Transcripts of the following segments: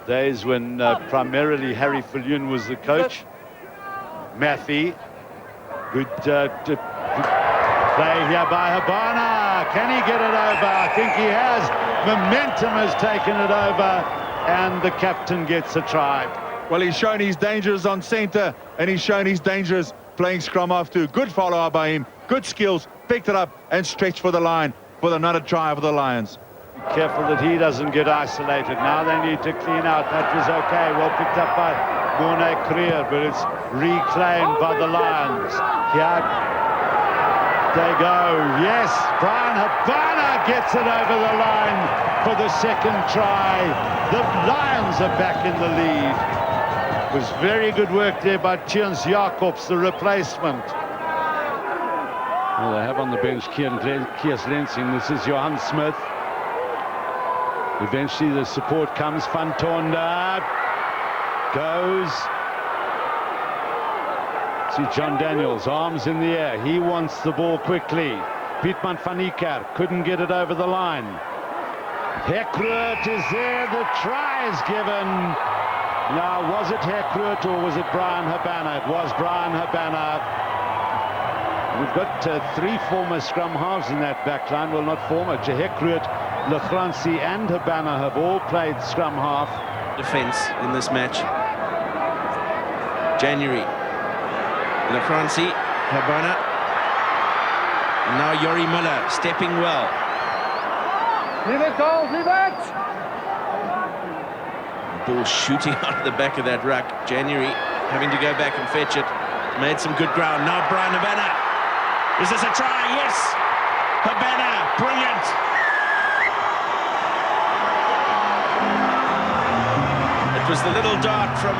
days when primarily Harry Viljoen was the coach. Matthew, good play here by Habana. Can he get it over? I think he has. Momentum has taken it over, and the captain gets a try. Well, he's shown he's dangerous on centre, and he's shown he's dangerous playing scrum half too. Good follow-up by him, good skills, picked it up and stretched for the line for another try for the Lions. Be careful that he doesn't get isolated. Now they need to clean out. That was okay, well picked up by Morne Creer, but it's reclaimed by the Lions. Here they go. Yes, Bryan Habana gets it over the line for the second try. The Lions are back in the lead. It was very good work there by Theuns Jacobs, the replacement. Well, they have on the bench Kies Lensing. This is Johan Smith. Eventually the support comes. Van Tonda goes. See John Daniels, arms in the air. He wants the ball quickly. Pietman van Niekerk couldn't get it over the line. Hekroot is there. The try is given. Now, was it Hekroot or was it Bryan Habana? It was Bryan Habana. We've got three former scrum halves in that back line. Well, not former. Hekroot, Lachransi and Habana have all played scrum half. Defense in this match. January, Lachransi, Habana, and now Gert Muller stepping well. Leave it, goals, leave it! Ball shooting out of the back of that ruck. January having to go back and fetch it. Made some good ground. Now Bryan Habana. Is this a try? Yes! Habana, brilliant! It was the little dart from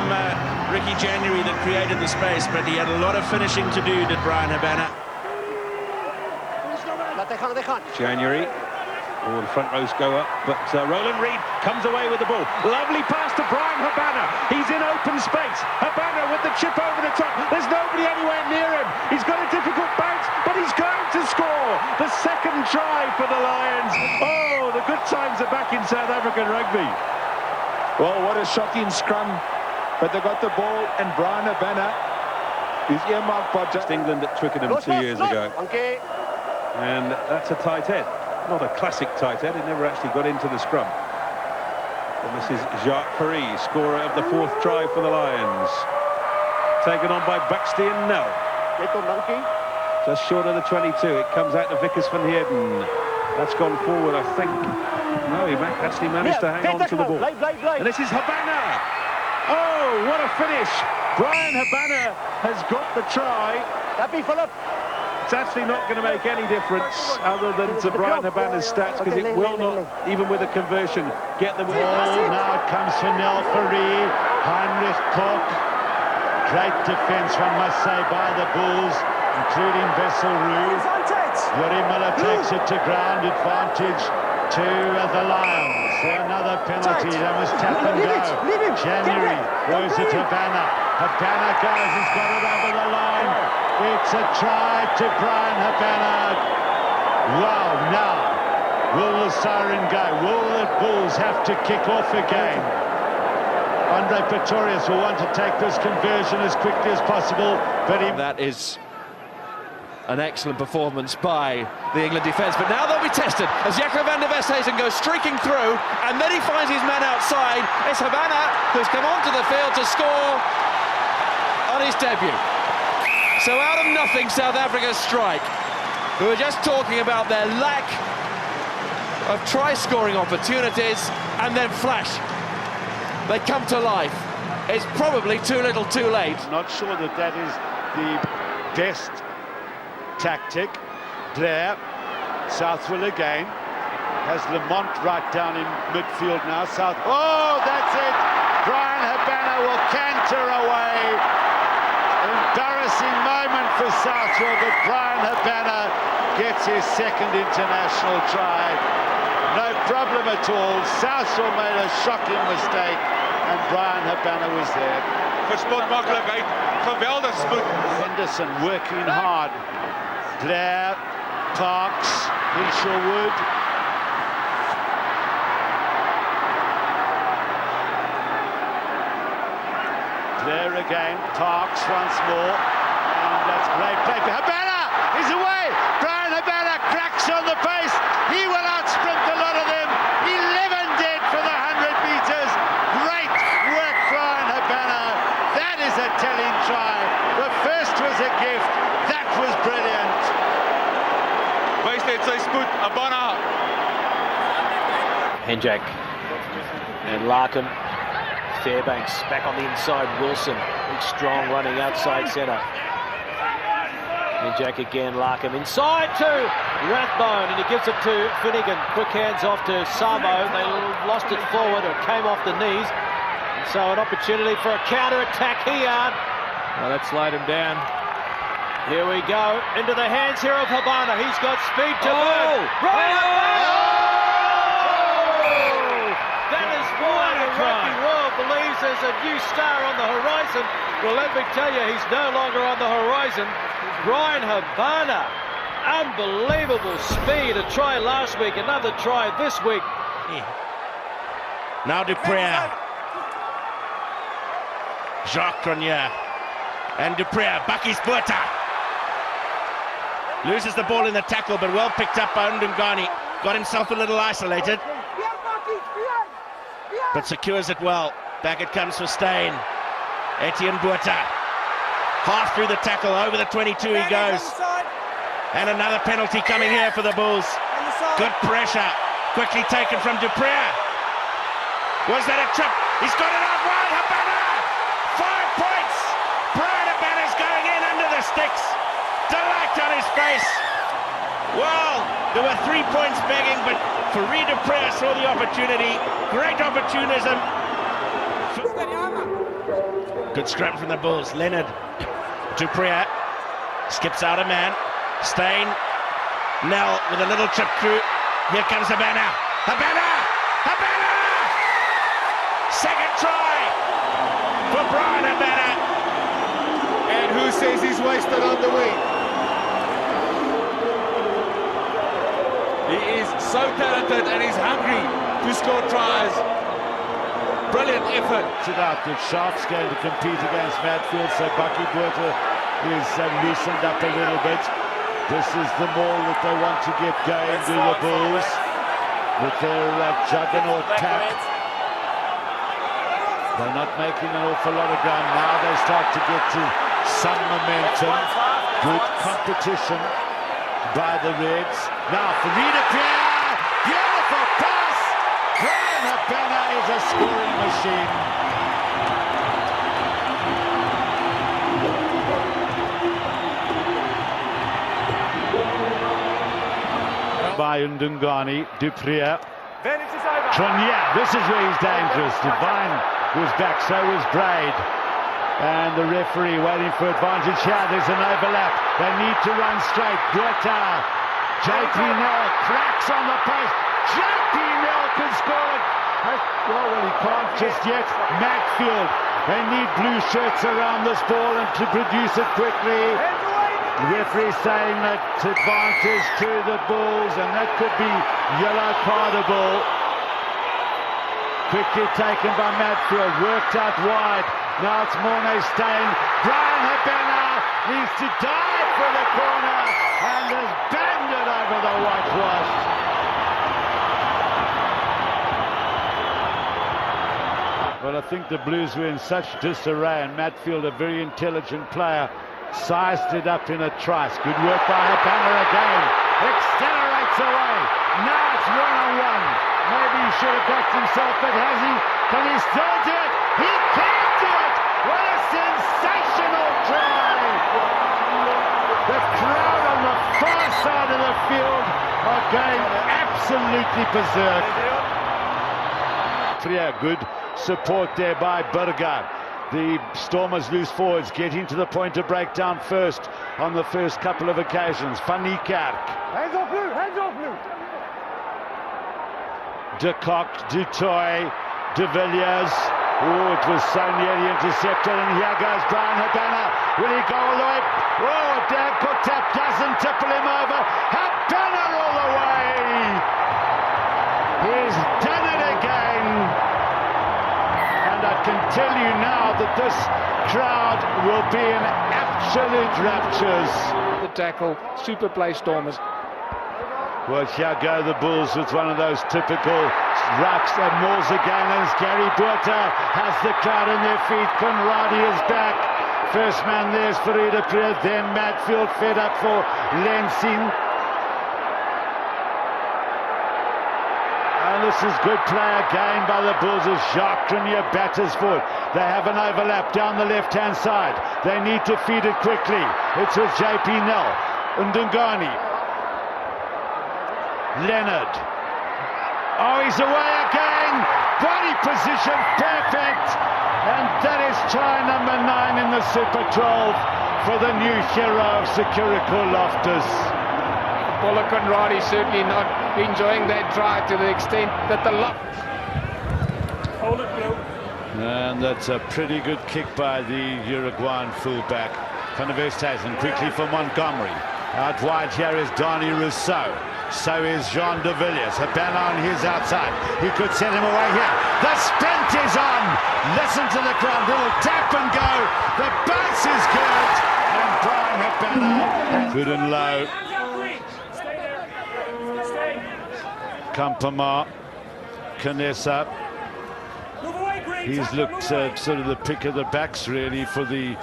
Ricky January that created the space, but he had a lot of finishing to do, did Bryan Habana. January, all the front rows go up, but Roland Reid comes away with the ball. Lovely pass to Bryan Habana. He's in open space. Habana with the chip over the top. There's nobody anywhere near him. He's got a difficult bounce, but he's going to score. The second try for the Lions. Oh, the good times are back in South African rugby. Well, what a shocking scrum, but they got the ball, and Bryan Habana is earmarked by just England at Twickenham 2 years ago. And that's a tight head. Not a classic tight head, it never actually got into the scrum. And this is Jacques Paris, scorer of the fourth try for the Lions. Taken on by Buxty and Nell. Just short of the 22, it comes out to Vickers van Heerden. That's gone forward, I think. No, he actually managed to hang on to the ball. And this is Habana. Oh, what a finish. Bryan Habana has got the try. It's actually not going to make any difference other than to Bryan Habana's stats, because it will not, even with a conversion, get the ball. Now it comes for Nel Ferry. Heinrich Koch. Great defence, one must say, by the Bulls, including Wesselroe. Gert Muller takes it to ground, advantage to the Lions. Another penalty, that was tap and go. January throws it to Habana. Habana goes, he's got it over the line. It's a try to Bryan Habana. Wow, now, will the siren go? Will the Bulls have to kick off again? Andre Pretorius will want to take this conversion as quickly as possible, but That is an excellent performance by the England defence, but now they'll be tested as Jaco van der Westhuizen goes streaking through, and then he finds his man outside. It's Habana who's come onto the field to score on his debut. So out of nothing, South Africa strike. We were just talking about their lack of try-scoring opportunities, and then flash, they come to life. It's probably too little too late. not sure that that is the best tactic. Blair, Southwell again, has Lamont right down in midfield now. South, oh, that's it! Bryan Habana will canter away. Embarrassing moment for Southwell, but Bryan Habana gets his second international try. No problem at all. Southwell made a shocking mistake, and Bryan Habana was there. Verspot makkelijk, geweldig spoed. Henderson working hard. Blair, Parks, Hinshelwood. There again, Parks once more, and that's great play. Habana is away! Bryan Habana cracks on the pace. He will outsprint a lot of them. 11 dead for the 100 metres. Great work, Bryan Habana. That is a telling try. The first was a gift. That was brilliant. Wys net sy spoed, Habana. Henjak and Larkham. Fairbanks back on the inside. Wilson, big strong running outside centre. Henjak again. Larkham inside to Rathbone, and he gives it to Finnegan. Quick hands off to Samo. They lost it forward, or came off the knees. And so an opportunity for a counter attack here. Well, that slowed him down. Here we go into the hands here of Habana. He's got speed to move. That is why the rugby world believes there's a new star on the horizon. Well, let me tell you, he's no longer on the horizon. Bryan Habana, unbelievable speed. A try last week, another try this week. Now Dupree. Jacques Grenier. And Dupree, Bakis Botha. Loses the ball in the tackle, but well picked up by Ndungane. Got himself a little isolated, but secures it well. Back it comes for Steyn. Etienne Botha. Half through the tackle, over the 22 he goes. And another penalty coming here for the Bulls. Good pressure. Quickly taken from Dupree. Was that a trip? He's got it out wide. Habana! 5 points! Bryan Habana's going in under the sticks. Delight on his face. Well, there were 3 points begging, but Fourie Dupree saw the opportunity. Great opportunism. Good scrum from the Bulls. Leonard. Dupree skips out a man. Steyn. Nell with a little chip through. Here comes Habana. Habana! Habana! Second try for Bryan Habana. And who says he's wasted on the wing? He is so talented and he's hungry to score tries. Brilliant effort. It out that Sharp's going to compete against Matfield, so Bucky Botha is loosened up a little bit. This is the maul that they want to get going, do the Bulls, with their juggernaut pack. They're not making an awful lot of ground. Now they start to get to some momentum. Good competition by the Reds. Now for Dupree, beautiful pass. Bryan Habana is a scoring machine. By Ndungane, Dupree. Grenier, this is where he's dangerous. Divine was back, so was Braid. And the referee waiting for advantage here. There's an overlap. They need to run straight. Botha. JP Nell cracks on the post. JP Nell can score it. Well, he can't just yet. Matfield. They need blue shirts around this ball and to produce it quickly. The referee saying that advantage to the Bulls, and that could be yellow cardable. Quickly taken by Matfield, worked out wide. Now it's Morne Steyn. Bryan Habana needs to dive for the corner and has banged it over the whitewash. Well, I think the Blues were in such disarray, and Matfield, a very intelligent player, sized it up in a trice. Good work by Habana again. Accelerates away. Now it's one-on-one. Maybe he should have backed himself, but has he? Can he still do it? He can do it! What a sensational try! The crowd on the far side of the field are going absolutely berserk. Good support there by Burger. The Stormers loose forwards, getting to the point of breakdown first on the first couple of occasions. Van Niekerk. Hands off Blue, hands off Blue. De Kock, Du Toit, De Villiers. Oh, it was so nearly intercepted, and here goes Bryan Habana. Will he go all the way? Oh, Dan Cook-Tap doesn't tipple him over. Habana all the way. He's done it again. And I can tell you now that this crowd will be in absolute raptures. The tackle, super play Stormers. Well, here go the Bulls with one of those typical rucks and mauls again as Gary Buerta has the crowd on their feet. Conradi is back. First man there's Farida Priya, then Matfield fed up for Lensing. And this is good play again by the Bulls as Jacques Grenier batters forward. They have an overlap down the left-hand side. They need to feed it quickly. It's with JP Nell, Ndungani. Leonard. Oh, he's away again. Body position perfect. And that is try number 9 in the Super 12 for the new hero of Sekiriko Loftus. Paula Conradi certainly not enjoying that try to the extent that the Hold it, Blue. And that's a pretty good kick by the Uruguayan fullback. Van der Westhuizen quickly for Montgomery. Out wide here is Donny Rousseau. So is Jean de Villiers. Habana on his outside. He could send him away here. The sprint is on. Listen to the crowd. Little tap and go. The bounce is good. And Bryan Habana good and low. Kampama. Canessa. He's looked sort of the pick of the backs really for the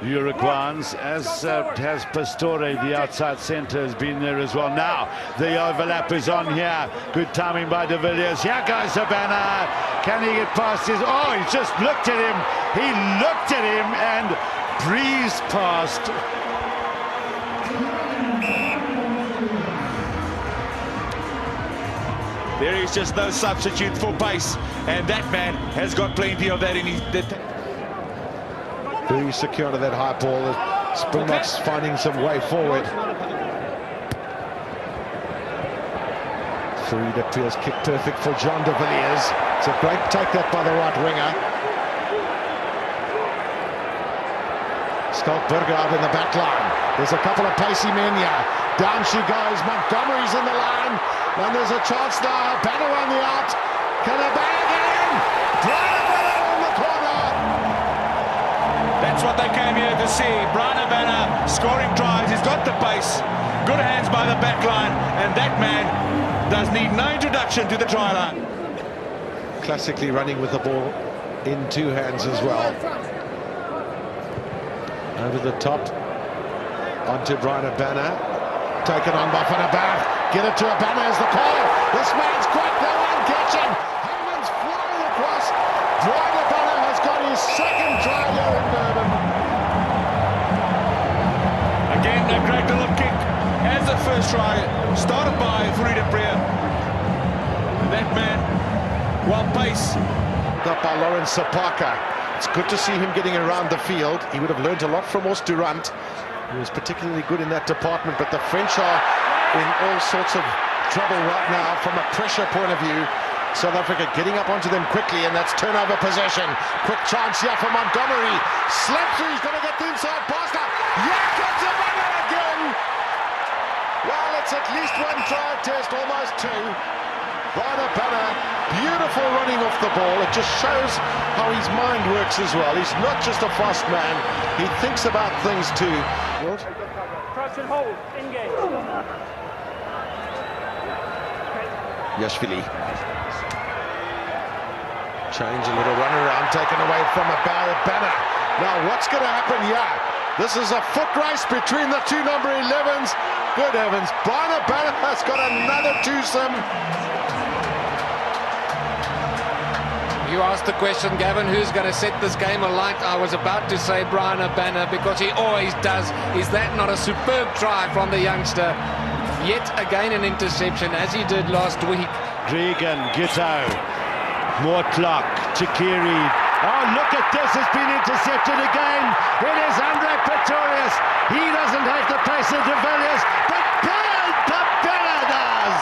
Uruguayans, as has Pastore, the outside centre, has been there as well. Now the overlap is on here. Good timing by de Villiers. Here goes Habana. Can he get past his... Oh, he just looked at him. He looked at him and breezed past. There is just no substitute for pace, and that man has got plenty of that in his... Very secure to that high ball. The Springboks finding some way forward. Farida Priya's kick perfect for Jean de Villiers. It's a great take that by the right winger. Skalkberger out in the back line. There's a couple of pacey men here. Down she goes. Montgomery's in the line. And there's a chance now. Habana on the out. Can Habana get in? Bryan Habana on the corner. That's what they came here to see. Bryan Habana scoring tries. He's got the pace. Good hands by the back line. And that man does need no introduction to the try line. Classically running with the ball in two hands as well. Over the top. Onto Bryan Habana. Taken on by Van der Berg. Get it to Habana as the call. This man's quick. No one catching. Hammond's flying across. Bryan Habana has got his second try here in Durban. Again, a great little kick as the first try started by Farida Priya. That man, well pace. Up by Lawrence Sapaka. It's good to see him getting around the field. He would have learned a lot from Oosturant. He was particularly good in that department, but the French are in all sorts of trouble right now from a pressure point of view. South Africa getting up onto them quickly, and that's turnover possession. Quick chance here for Montgomery. Slap through, he's going to get the inside pass now. Yeah, comes Habana again. Well, it's at least one try test, almost two. Bryan Habana, beautiful running off the ball. It just shows how his mind works as well. He's not just a fast man, he thinks about things too. Crouch and hold, engage. Yashvili. Change a little run around, taken away from Habana. Now what's going to happen here? This is a foot race between the two number 11s. Good heavens, Bryan Habana has got another twosome. You asked the question, Gavin, who's going to set this game alight? I was about to say Bryan Habana, because he always does. Is that not a superb try from the youngster? Yet again an interception, as he did last week. Regan, Gitto, Mortlock, Chikiri. Oh, look at this, it's been intercepted again. It is Andre Pretorius. He doesn't have the pace of de Villiers, but Bryan Habana does.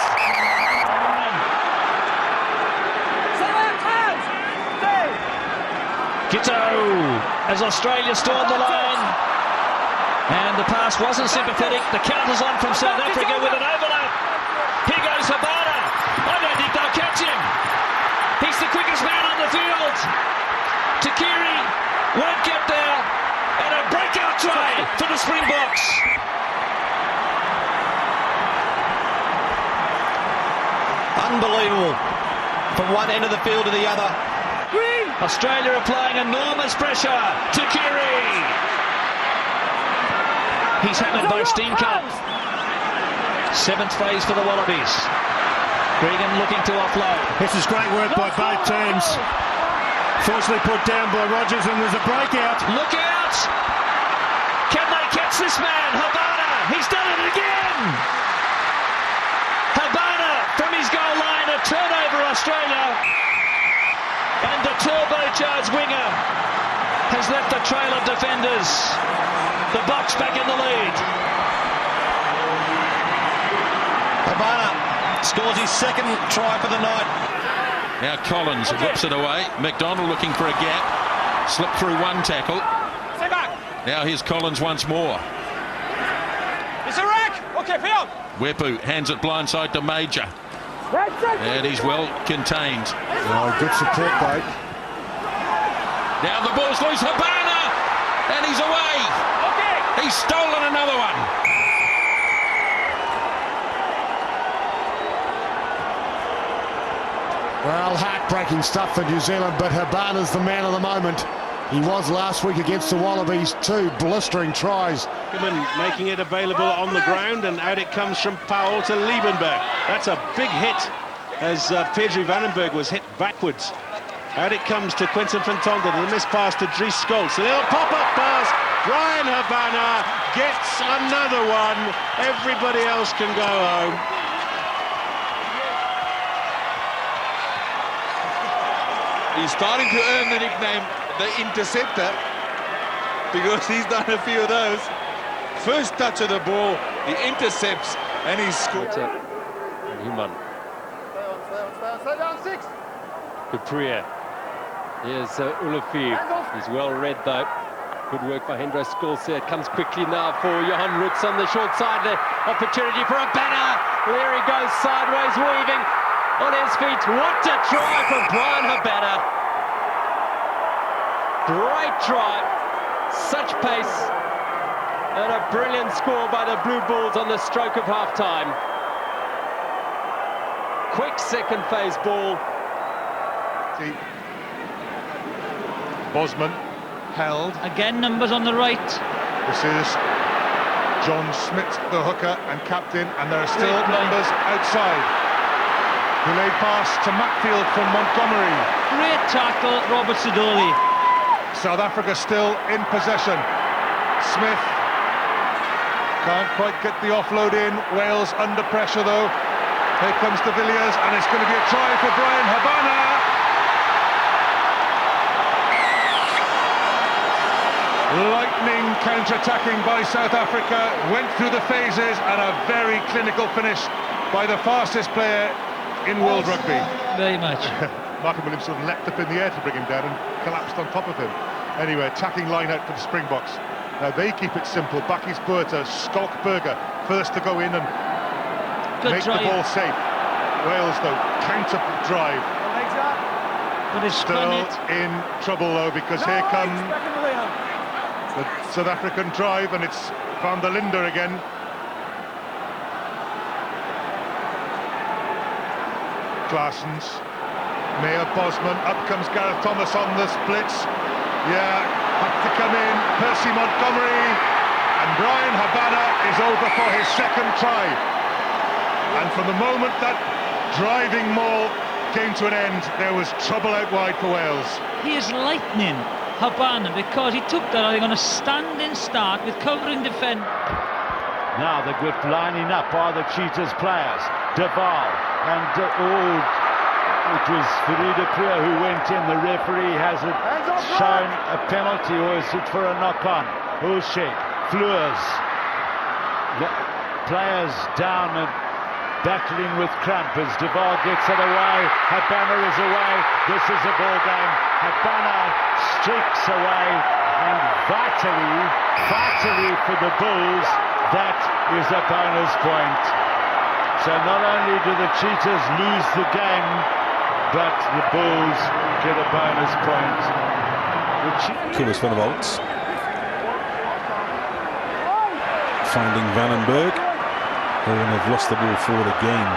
Gitto, as Australia stored the line, and the pass wasn't sympathetic. The counter's on from South Africa with an overlap. Here goes Habana. I don't think they'll catch him. He's the quickest man on the field. Takiri won't get there, and a breakout try for the Springboks. Unbelievable. From one end of the field to the other. Australia applying enormous pressure. Takiri. He's hammered by Steenkamp. Seventh phase for the Wallabies. Gregan looking to offload. This is great work by both teams. Fortunately put down by Rogers, and there's a breakout. Look out! Can they catch this man? Habana, he's done it again! Habana from his goal line, a turnover Australia. And the turbocharged winger has left a trail of defenders. The Boks back in the lead. Habana scores his second try for the night. Now Collins whips it away. McDonald looking for a gap. Slipped through one tackle. Now here's Collins once more. It's a wreck! Okay, Phil! Wepu hands it blindside to Major. And he's well contained. Oh, good support, though. Now the ball's loose. Habana! And he's away! Okay! He's stolen another one. Well, heartbreaking stuff for New Zealand, but Habana's the man of the moment. He was last week against the Wallabies, 2 blistering tries. Making it available on the ground, and out it comes from Powell to Liebenberg. That's a big hit as Pedri Vandenberg was hit backwards. Out it comes to Quinton van Tonder, the missed pass to Dries Scholz. A little pop-up pass. Bryan Habana gets another one. Everybody else can go home. He's starting to earn the nickname the interceptor, because he's done a few of those. First touch of the ball, he intercepts, and he scores. Human. Stay down, 6. Duprier. Here's Ulafi. He's well read though. Good work by Hendro Scholz. It comes quickly now for Johan Roots on the short side. The opportunity for a banner. There he goes, sideways, weaving on his feet. What a try from Bryan Habana. Great try, such pace, and a brilliant score by the Blue Bulls on the stroke of half-time. Quick second phase ball. Bosman held. Again, numbers on the right. This is John Smith, the hooker and captain, and there are still numbers outside. Delayed pass to Macfield from Montgomery. Great tackle, Robert Sidoli. South Africa still in possession. Smith can't quite get the offload in. Wales under pressure though. Here comes de Villiers, and it's going to be a try for Bryan Habana. Lightning counter-attacking by South Africa. Went through the phases, and a very clinical finish by the fastest player in World Rugby. Very much. Martin Williams sort of leapt up in the air to bring him down and collapsed on top of him. Anyway, attacking line out for the Springboks. Now they keep it simple. Bakkies Buerta, Skalkberger first to go in and make the ball safe. Wales though, counter drive. But it's still in trouble though, because here comes the South African drive, and it's Van der Linde again. Claessens. Mayor Bosman, up comes Gareth Thomas on the splits. Yeah, had to come in. Percy Montgomery, and Bryan Habana is over for his second try. And from the moment that driving maul came to an end, there was trouble out wide for Wales. He is lightning, Habana, because he took that, I think, on a standing start with covering defend. Now the good lining up are the Cheetahs players. Duval and it was Farida Priya who went in. The referee has it shown a penalty, or is it for a knock-on? Hulshek, Fleurs. Players down and battling with cramp as Duval gets it away. Habana is away. This is a ball game. Habana streaks away, and vitally for the Bulls, that is a bonus point. So not only do the Cheetahs lose the game, but the Bulls get a bonus point. Koos van Volt finding Vandenberg. Owen have lost the ball forward again.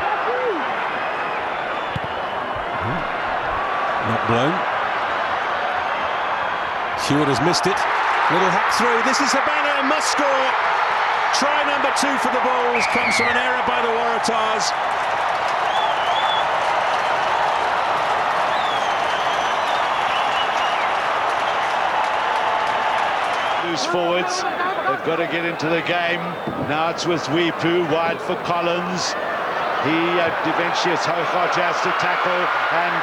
Not blown. Hewitt has missed it. Little hack through. This is Habana, must score. Try number 2 for the Bulls comes from an error by the Waratahs. Loose forwards, they've got to get into the game. Now it's with Weepu, wide for Collins. He eventually Hochart has to tackle, and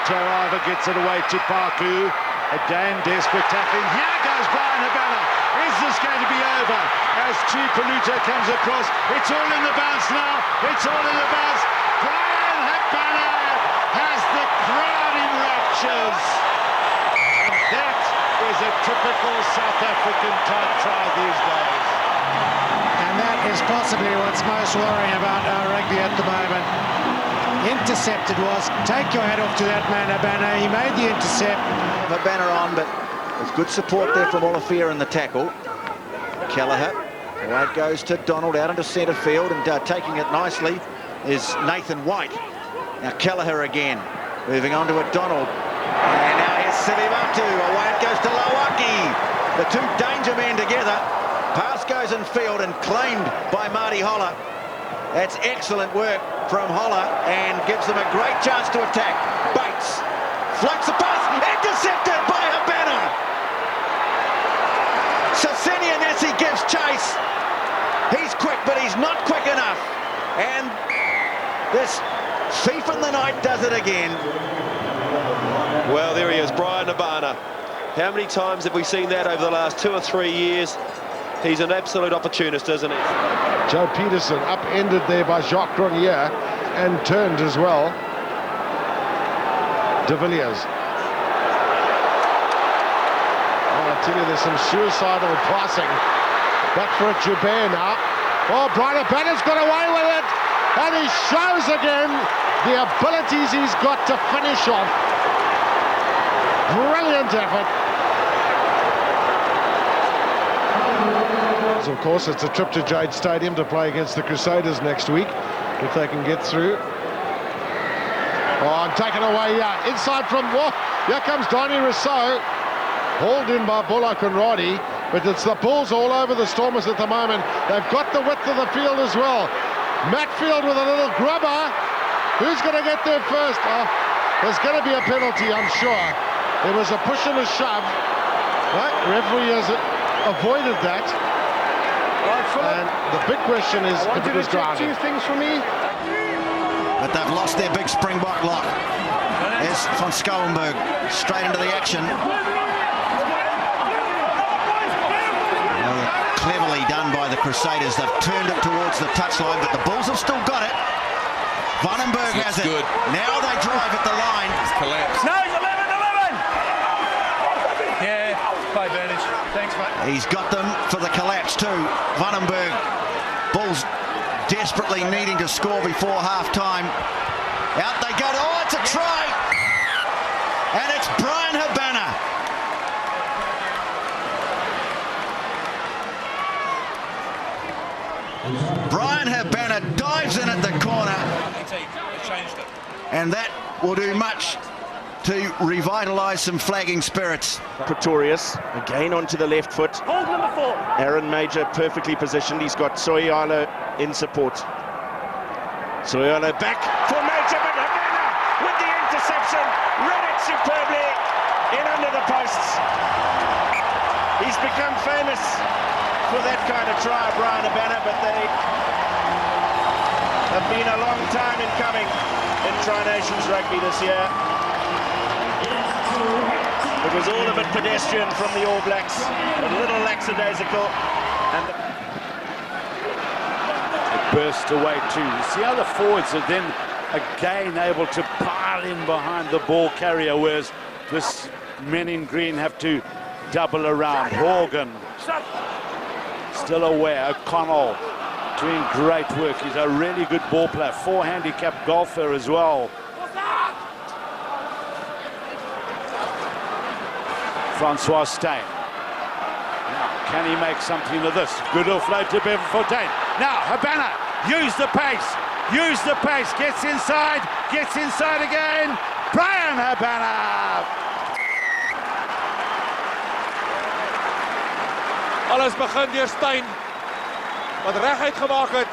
Tarava gets it away to Parku. Again, desperate tackling. Here goes Bryan Habana. Is this going to be over? As Tuipulotu comes across, it's all in the bounce now. It's all in the bounce. Bryan Habana has the crowd in raptures. And that is a typical South African type try these days. And that is possibly what's most worrying about our rugby at the moment. Intercepted was. Take your hat off to that man, Habana. He made the intercept. Habana on, but there's good support there from Olafia in the tackle. Kelleher. Away it goes to Donald out into centre field, and taking it nicely is Nathan White. Now Kelleher again. Moving on to a Donald. And now here's Silivatu. Away it goes to Lawaki. The two danger men together. Pass goes in field and claimed by Marty Holler. That's excellent work from Holler and gives them a great chance to attack. Bates floats the pass, intercepted by Habana. Sasinianesi gives chase. He's quick, but he's not quick enough. And this thief in the night does it again. Well, there he is, Bryan Habana. How many times have we seen that over the last 2 or 3 years? He's an absolute opportunist, isn't he? Joe Peterson upended there by Jacques Grenier and turned as well. De Villiers. Oh, I tell you, there's some suicidal passing. Back for it, Joubert now. Oh, Bryan Habana's got away with it. And he shows again the abilities he's got to finish off. Brilliant effort. Of course, it's a trip to Jade Stadium to play against the Crusaders next week, if they can get through. Oh, and taken away, yeah. Inside from, oh, here comes Donnie Rousseau. Hauled in by Bola Conradi, but it's the Bulls all over the Stormers at the moment. They've got the width of the field as well. Matfield with a little grubber. Who's going to get there first? Oh, there's going to be a penalty, I'm sure. There was a push and a shove. Right, referee has avoided that. And the big question is if it was grounded. 2 things for me. But they've lost their big Springbok lock. There's van Schouwenberg straight into the action. Cleverly done by the Crusaders. They've turned it towards the touchline, but the Bulls have still got it. Vandenberg has it. Good. Now they drive at the line. Collapse. No, it's 11-11. Yeah, play advantage. Thanks, mate. He's got them for the collapse too. Vandenberg. Bulls desperately needing to score before half-time. Out they go. Oh, it's a try. And it's Bryan Habana. Bryan Habana dives in at the corner. And that will do much to revitalise some flagging spirits. Pretorius again onto the left foot. Hold number 4. Aaron Major perfectly positioned. He's got Soyalo in support. Soyalo back for Major, but Habana with the interception. Read it superbly in under the posts. He's become famous for that kind of try, Bryan Habana, but they have been a long time in coming in Tri-Nations rugby this year. It was all a bit pedestrian from the All Blacks, a little lackadaisical, and it burst away too. You see how the forwards are then again able to pile in behind the ball carrier, whereas this men in green have to double around. Horgan still aware. O'Connell doing great work. He's a really good ball player, 4-handicap golfer as well. Francois Steyn. Now, can he make something of this? Good offload to Bevan Fontaine. Now, Habana, use the pace, gets inside again. Bryan Habana! Alles begin deur Steyn, wat reguit gemaak het.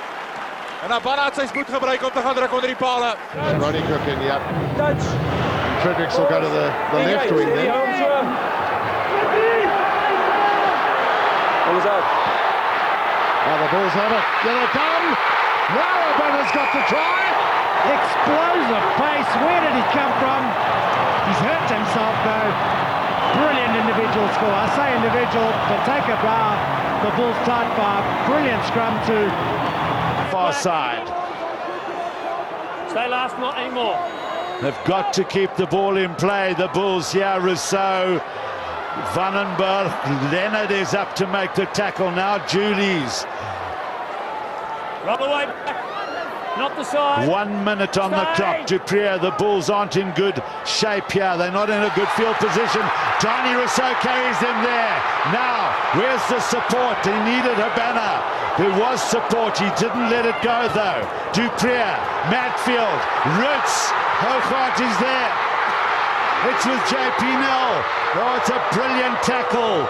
En Habana het sy spoed gebruik om te gaan druk onder die pale. Ronnie Cook in, yeah. Fredericks will go to the left wing there. Alles out. Now the Bulls have it. Get it done. Now Habana's got the try. Explosive pace. Where did he come from? He's hurt himself though. Brilliant individual score. I say individual, but take a bow. The Bulls tight bar. Brilliant scrum too. Far side. Stay last, not anymore. They've got to keep the ball in play. The Bulls here, Rousseau, Vandenberg, Leonard is up to make the tackle now. Julies. Rub away back. Not the side. 1 minute on the clock. Dupree, the Bulls aren't in good shape here. They're not in a good field position. Johnny Rousseau carries them there. Now, where's the support? He needed Habana. There was support. He didn't let it go, though. Dupree, Matfield, Roots. Hogart is there. It's with JP Nell. Oh, it's a brilliant tackle.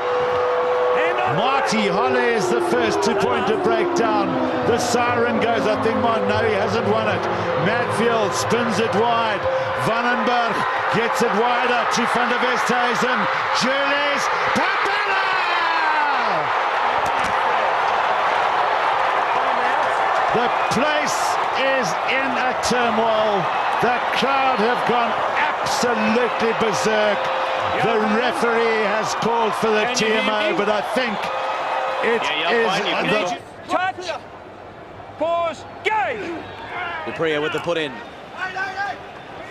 Marty Holle is the first to point a breakdown. The siren goes. I think, no, he hasn't won it. Matfield spins it wide. Vandenberg gets it wider to Van der Westhuizen. Julius Habana! The place is in a turmoil. The crowd have gone absolutely berserk. The referee has called for the TMO, but I think it is the... Touch, pause, go! Dupree with the put in.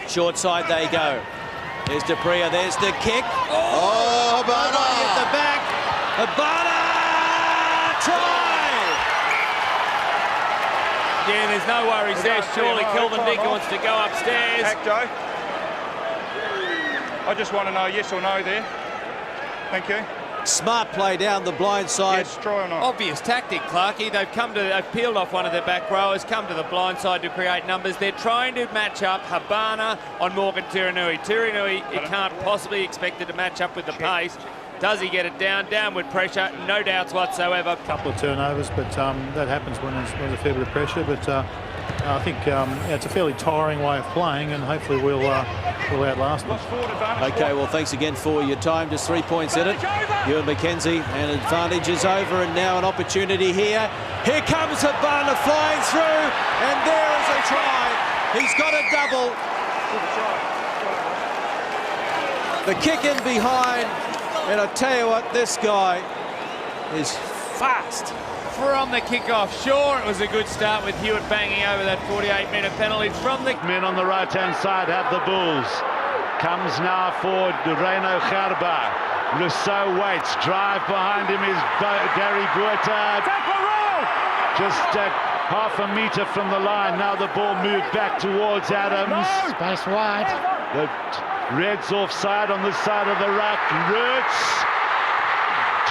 Short side they go. There's Dupree, there's the kick. Oh, Habana! Right at the back. Habana! Try! Yeah, there's no worries there. Surely Kelvin Deacon wants to go upstairs. Joe. I just want to know yes or no there. Thank you. Smart play down the blind side. Yes, try or not. Obvious tactic, Clarkie. They've peeled off one of their back rowers, come to the blind side to create numbers. They're trying to match up Habana on Morgan Tirinui. Tirinui, you can't possibly expect it to match up with the pace. Does he get it down? Downward pressure, no doubts whatsoever. Couple of turnovers, but that happens when there's a fair bit of pressure. But I think it's a fairly tiring way of playing, and hopefully we'll outlast them. Okay, well, thanks again for your time. Just 3 points in it. Ewan McKenzie, and advantage is over, and now an opportunity here. Here comes Habana flying through, and there is a try. He's got a double. The kick in behind, and I tell you what, this guy is fast. From the kickoff, sure, it was a good start with Hewitt banging over that 48-metre penalty from the... Men on the right-hand side have the Bulls. Comes now for Reino Gerba. Rousseau waits. Drive behind him is Gary Buerta. Just half a metre from the line. Now the ball moved back towards Adams. Space wide. The Reds offside on the side of the ruck. Roots.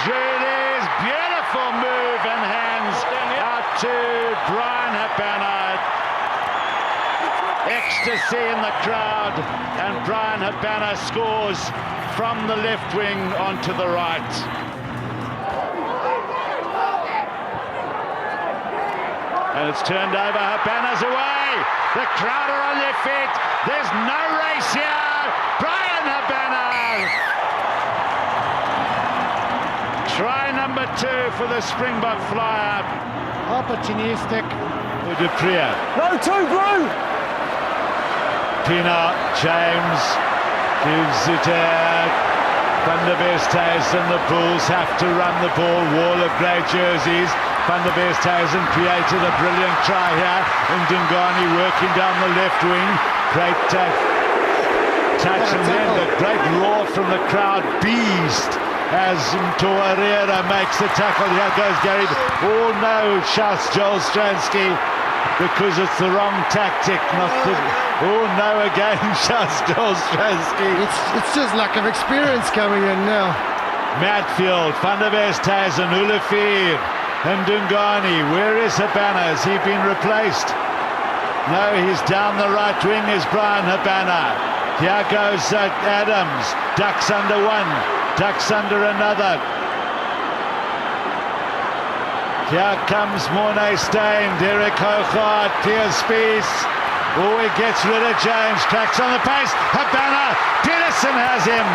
Julius, beautiful move and hands out to Bryan Habana. Ecstasy in the crowd, and Bryan Habana scores from the left wing onto the right. And it's turned over. Habana's away. The crowd are on their feet. There's no race here. Bryan Habana. Try number 2 for the Springbok flyer. Opportunistic. Dupree. No, 2, Blue! Pina, James gives it out. Van der Westhuizen, the Bulls have to run the ball. Wall of grey jerseys. Van der Westhuizen created a brilliant try here. And Dungani working down the left wing. Great touch, and then the great roar from the crowd. Beast as Torreira makes the tackle. Here goes Gary. Oh no, shouts Joel Stransky. because it's the wrong tactic, not the... Oh, no, again, Ostrowski. It's just lack of experience coming in now. Matfield, Van der Westhuizen, Olivier, and Dungani. Where is Habana? Has he been replaced? No, he's down the right wing is Bryan Habana. Here goes Adams. Ducks under one, ducks under another. Here comes Mornay Steyn, Derek Hoogaard, Piers Spies. Oh, he gets rid of James, cracks on the pace. Habana, Peterson has him.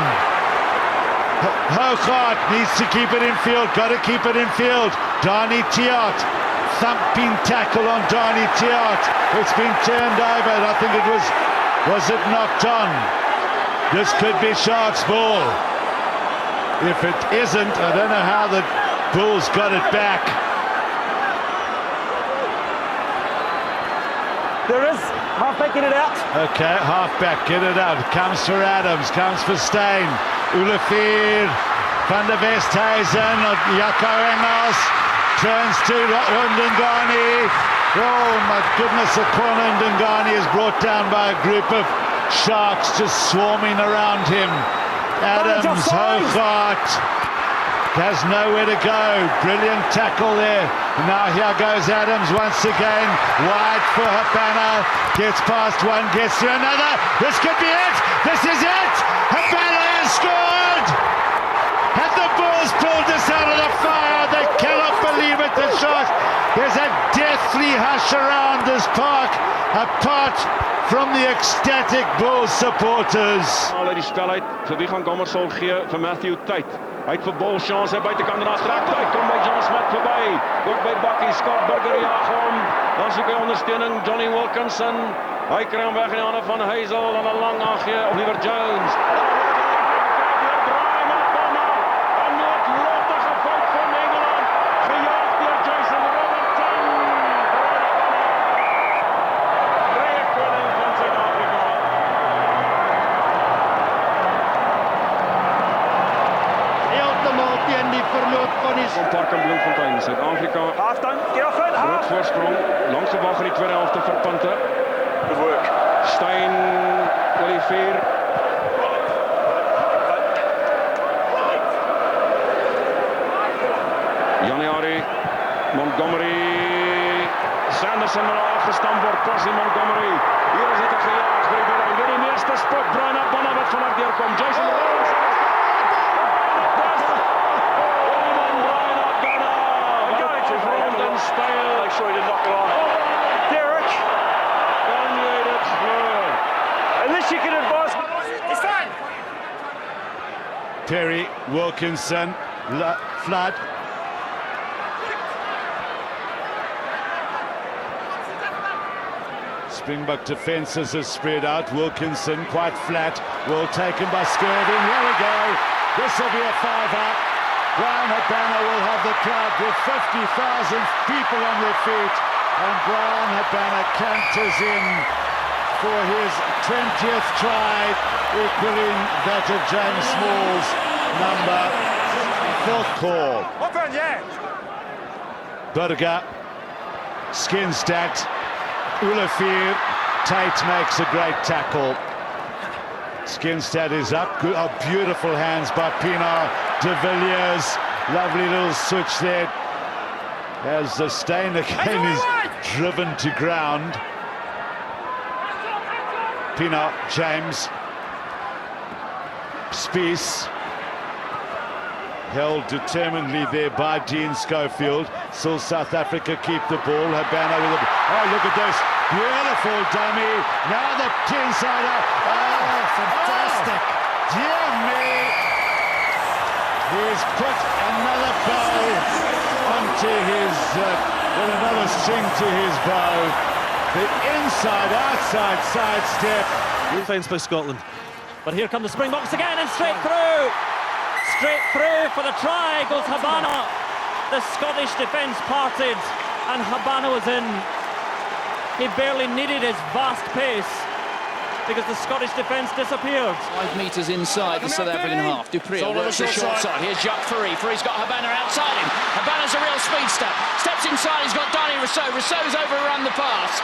Hoogaard needs to keep it in field, got to keep it in field. Dani Tiot, thumping tackle on Dani Tiot. It's been turned over, I think it was it knocked on? This could be Sharks' ball. If it isn't, I don't know how the Bulls got it back. There is halfback, get it out. Okay, halfback, get it out. Comes for Adams, comes for Steyn. Olivier, Van der Westhuizen, Jaco Engels, turns to Ndungani. Oh my goodness, the corner Ndungani is brought down by a group of Sharks just swarming around him. Adams, Hoogaard has nowhere to go. Brilliant tackle there. Now here goes Adams once again. Wide for Habana. Gets past one, gets to another. This could be it. This is it. Habana has scored. Have the Bulls pulled this out of the fire? They cannot believe it. The Sharks. There's a deathly hush around this park, apart from the ecstatic Bulls supporters. Al die spel uit. Vir wie gaan Gommersol gee? Vir Matthew tyd. Hy het vir Bol chance hy buitekant en aftrek. Hy kom by John Smith verby. Ook by Bakkie, Scott Burger jaag hom. Dan soek hy ondersteuning Johnny Wilkinson. Hy kry hom weg in die hande van Hazel en 'n lang aangee op Oliver Jones. Park in Bloemfontein, Suid-Afrika. Groot voorsprong, lang gewag in die tweede helfte vir punte. Good work. Steyn, Olivier. Januari, Montgomery. Sanderson maar afgestamp word, Plessis Montgomery. Hier is dit 'n gejaag vir die doel. Weer die meeste spot, Bryan Habana wat vanaf deurkom. Jason Rollins. Make sure he didn't knock it on. Derek! Unless you can advise... It's fine! Terry, Wilkinson, Flood. Springbok defences are spread out. Wilkinson quite flat. Well taken by Skirvin. Here we go. This will be a 5-out. Bryan Habana will have the crowd with 50,000 people on their feet, and Bryan Habana canters in for his 20th try, equaling that of James Small's number. Fourth call. Open, yeah. Burger, skin stacked. Olivier, Tate makes a great tackle. Skinstad is up. Good, oh, beautiful hands by Pienaar. De Villiers, lovely little switch there. As the Steyn again is driven to ground. Pienaar, James. Spies. Held determinedly there by Dean Schofield. Still South Africa keep the ball. Habana with a... Oh, look at this. Beautiful dummy. Now the insider. Oh, fantastic. Oh, dear me. He's put another bow onto his... with another string to his bow. The inside-outside side step. Defence by Scotland. But here come the Springboks again and straight through. Straight through for the try goes Habana. The Scottish defence parted and Habana was in. He barely needed his vast pace because the Scottish defence disappeared. 5 metres inside the South African half. Dupree works the short side. Here's Jacques Fourie. Fourie's got Habana outside him. Habana's a real speedster. Steps inside, he's got Donny Rousseau. Rousseau's overrun the pass.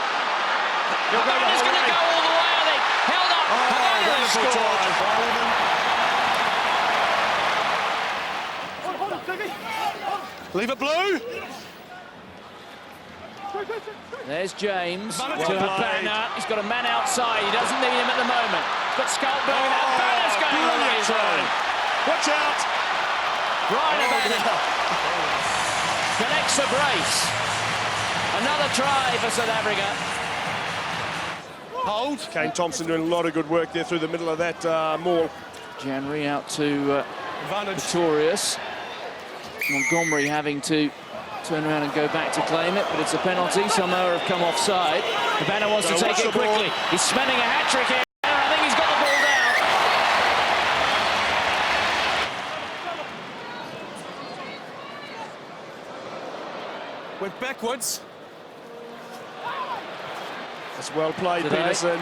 Habana's going to go all the way, I think. Held up. Habana has scored. Leave it blue. There's James to Habana. He's got a man outside. He doesn't need him at the moment. He's got Skalkberg. Habana's going on his own. Watch out. Bryan Habana connects the brace. Another try for South Africa. Hold. Kane Thompson doing a lot of good work there through the middle of that maul. Janrie out to Victorious. Montgomery having to turn around and go back to claim it, but it's a penalty. Samoa have come offside. Habana wants to take it quickly. He's spending a hat-trick here. I think he's got the ball down. Went backwards. That's well played, Today, Peterson.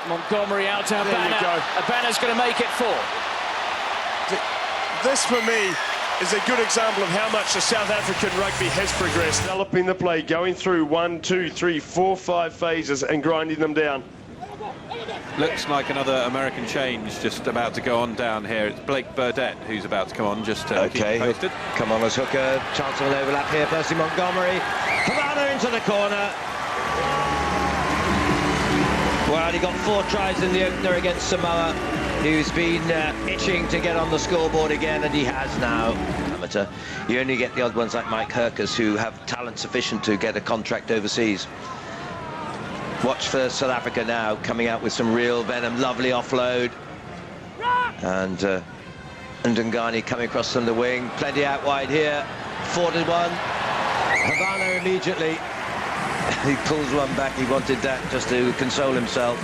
Montgomery out to Habana. Habana's going to make it 4. This, for me, is a good example of how much the South African rugby has progressed. Developing the play, going through 1, 2, 3, 4, 5 phases and grinding them down. Looks like another American change just about to go on down here. It's Blake Burdett who's about to come on, just to keep posted. Come on as hooker. Chance of an overlap here. Percy Montgomery. Habana into the corner. Well, he got 4 tries in the opener against Samoa, who's been itching to get on the scoreboard again, and he has now. Amateur. You only get the odd ones like Mike Herkes, who have talent sufficient to get a contract overseas. Watch for South Africa now, coming out with some real venom. Lovely offload. And Ndungane coming across from the wing. Plenty out wide here. 4-1. Habana immediately. He pulls one back. He wanted that just to console himself.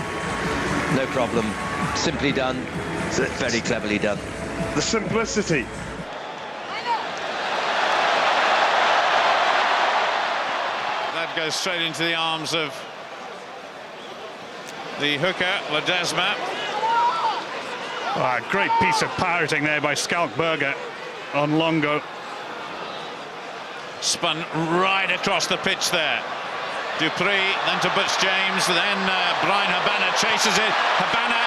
No problem. Simply done. Very cleverly done. The simplicity. That goes straight into the arms of the hooker, Ledesma. Oh, great piece of pirating there by Skalkberg on Longo. Spun right across the pitch there. Dupree, then to Butch James, then Bryan Habana chases it. Habana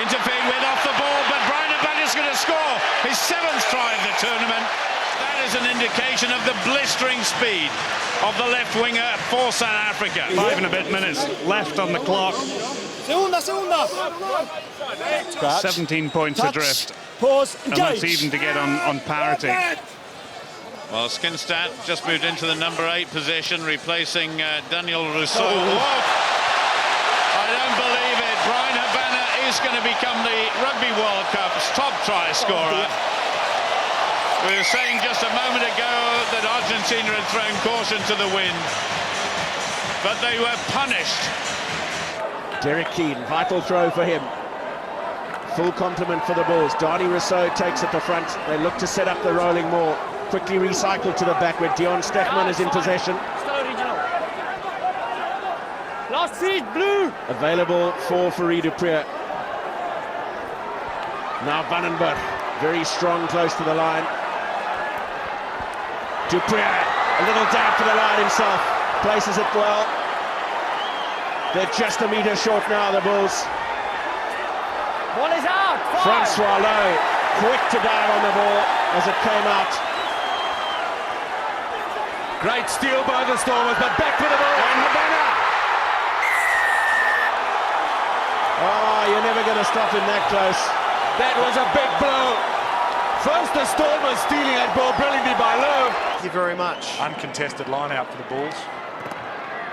interfered with off the ball, but Bryan Habana's going to score his 7th try of the tournament. That is an indication of the blistering speed of the left winger for South Africa. 5 and a bit minutes left on the clock. 17 points adrift. Pause, and that's even to get on parity. Well, Skinstad just moved into the number 8 position, replacing Daniel Rousseau. I don't believe it. Bryan Habana is going to become the Rugby World Cup's top try scorer. We were saying just a moment ago that Argentina had thrown caution to the wind, but they were punished. Derek Keane, vital throw for him. Full complement for the Bulls. Donny Rousseau takes at the front. They look to set up the rolling more. Quickly recycled to the back where Dion Stefman is in possession. Last seat, blue. Available for Fourie Dupree. Now Vandenberg, very strong, close to the line. Dupree, a little down to the line himself. Places it well. They're just a metre short now, the Bulls. Ball is out. Francois Lowe, quick to dive on the ball as it came out. Great steal by the Stormers, but back for the ball. And Habana. Oh, you're never going to stop him that close. That was a big blow. First the Stormers stealing that ball brilliantly by Lowe. Thank you very much. Uncontested line out for the Bulls.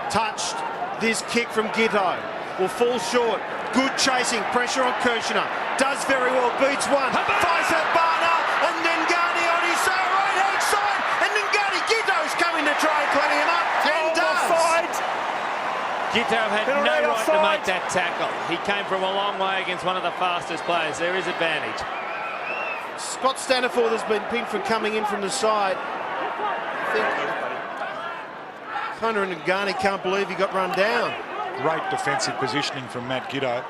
Touched. This kick from Gitto will fall short. Good chasing. Pressure on Kirshner. Does very well. Beats one. Finds Habana. And Ndungane on his right-hand side. And Ndungane. Gitto's coming to try and clean him up. And does. Gitto had no right to make that tackle. He came from a long way against one of the fastest players. There is advantage. Scott Staniforth has been pinned for coming in from the side. I think Hunter and Ndungane can't believe he got run down. Great defensive positioning from Matt Gitto.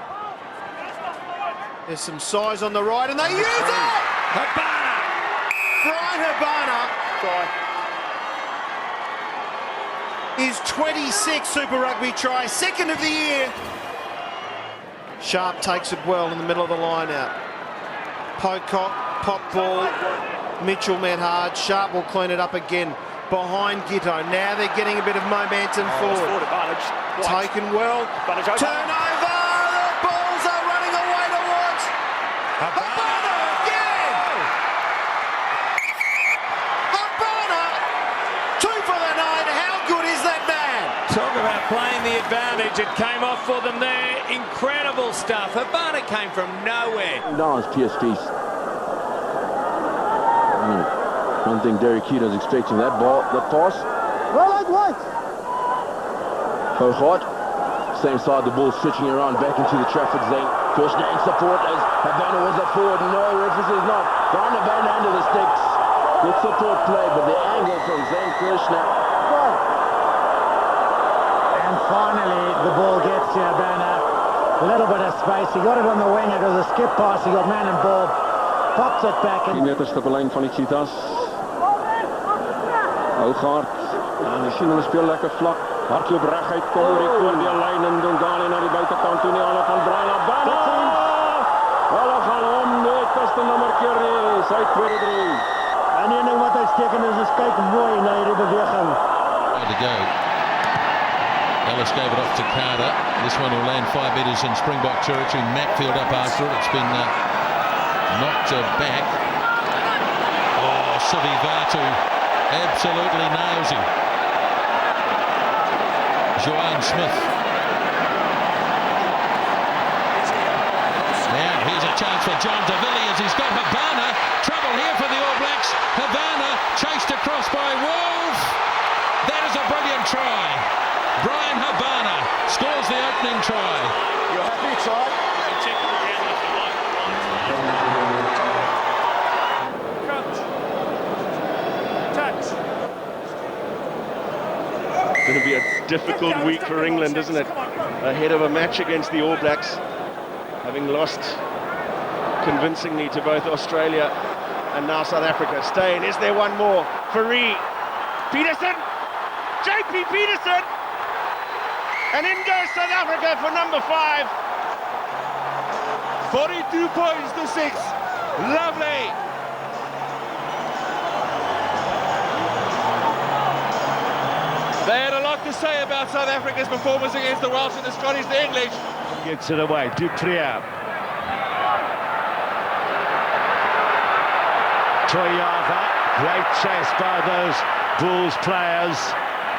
There's some size on the right, and they use it! Habana! Bryan Habana. His 26th Super Rugby try, second of the year. Sharp takes it well in the middle of the line out. Pocock, pop ball. Mitchell met hard. Sharp will clean it up again behind Gitto. Now they're getting a bit of momentum forward. Taken well. Turnover. The balls are running away towards Habana again. Habana, 2 for the night. How good is that man? Talk about playing the advantage. It came off for them there. Incredible stuff. Habana came from nowhere. Now it's PSPs. I don't think Derek Keaton's expecting that ball, that pass. Hard. Same side, the ball switching around back into the Trafford zone. Kirshner in support as Habana was a forward. No, reference is not. Bryan Habana under the sticks. Good support play, but the angle from Zane Kirshner. And finally, the ball gets to Habana. A little bit of space. He got it on the wing. It was a skip pass. He got man and ball. Pops it back. 10 meters op de lijn van die Cheetahs. Hougaard. En die sien hulle speel lekker vlak. Hardloop reguit. Kom oor die voordeel lijn en Dongane naar die buitenkant toe. Die aanval van Bryan Habana. Hulle gaan om. Nee, kaste nommer keer nie. Sy tweede 3. En een ding wat uitstekend is kyk mooi na hierdie beweging. To go. Ellis gave it off to Carter. This one will land 5 metres in Springbok territory. Macfield up after it. It's been knocked back. Oh, Sivi Vatu absolutely nails him. Joanne Smith. Now here's a chance for John de Villiers. He's got Habana. Trouble here for the All Blacks. Habana chased across by Wolf. That is a brilliant try. Bryan Habana scores the opening try. You're happy, try? Going to be a difficult week for England, isn't it? Ahead of a match against the All Blacks, having lost convincingly to both Australia and now South Africa. Steyn, is there one more? Fourie, Peterson, JP Peterson, and in goes South Africa for number 5. 42 points to 6. Lovely. They had a lot to say about South Africa's performance against the Welsh and the Scottish, the English. Gets it away, Duprier. Toyava, great chase by those Bulls players.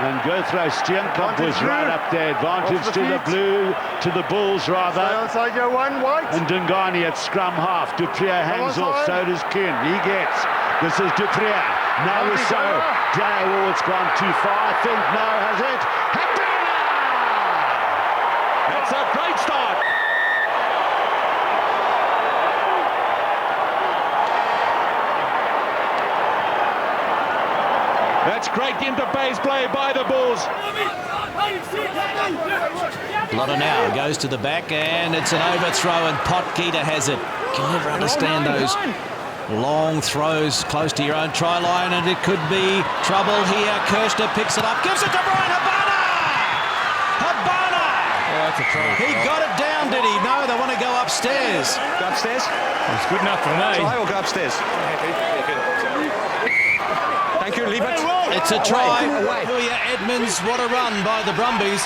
And Gothro Steenkamp was right up there. Advantage to the blue, to the Bulls rather. Stay outside your one, White. And Dungani at scrum half. Duprier hangs off, so does Kuhn. He gets. This is Duprier. Now is so. Oh, it's gone too far, I think. No, has it? Habana! That's a great start. That's great interface play by the Bulls. Lotta now goes to the back and it's an overthrow and Potgieter has it. Can never understand those long throws close to your own try line, and it could be trouble here. Kirshner picks it up, gives it to Bryan Habana! Habana! Oh, that's a try. He got it down, did he? No, they want to go upstairs. Go upstairs? It's good enough for me. Try or go upstairs? Thank you, leave it. It's a try. Julia Edmonds, what a run by the Brumbies.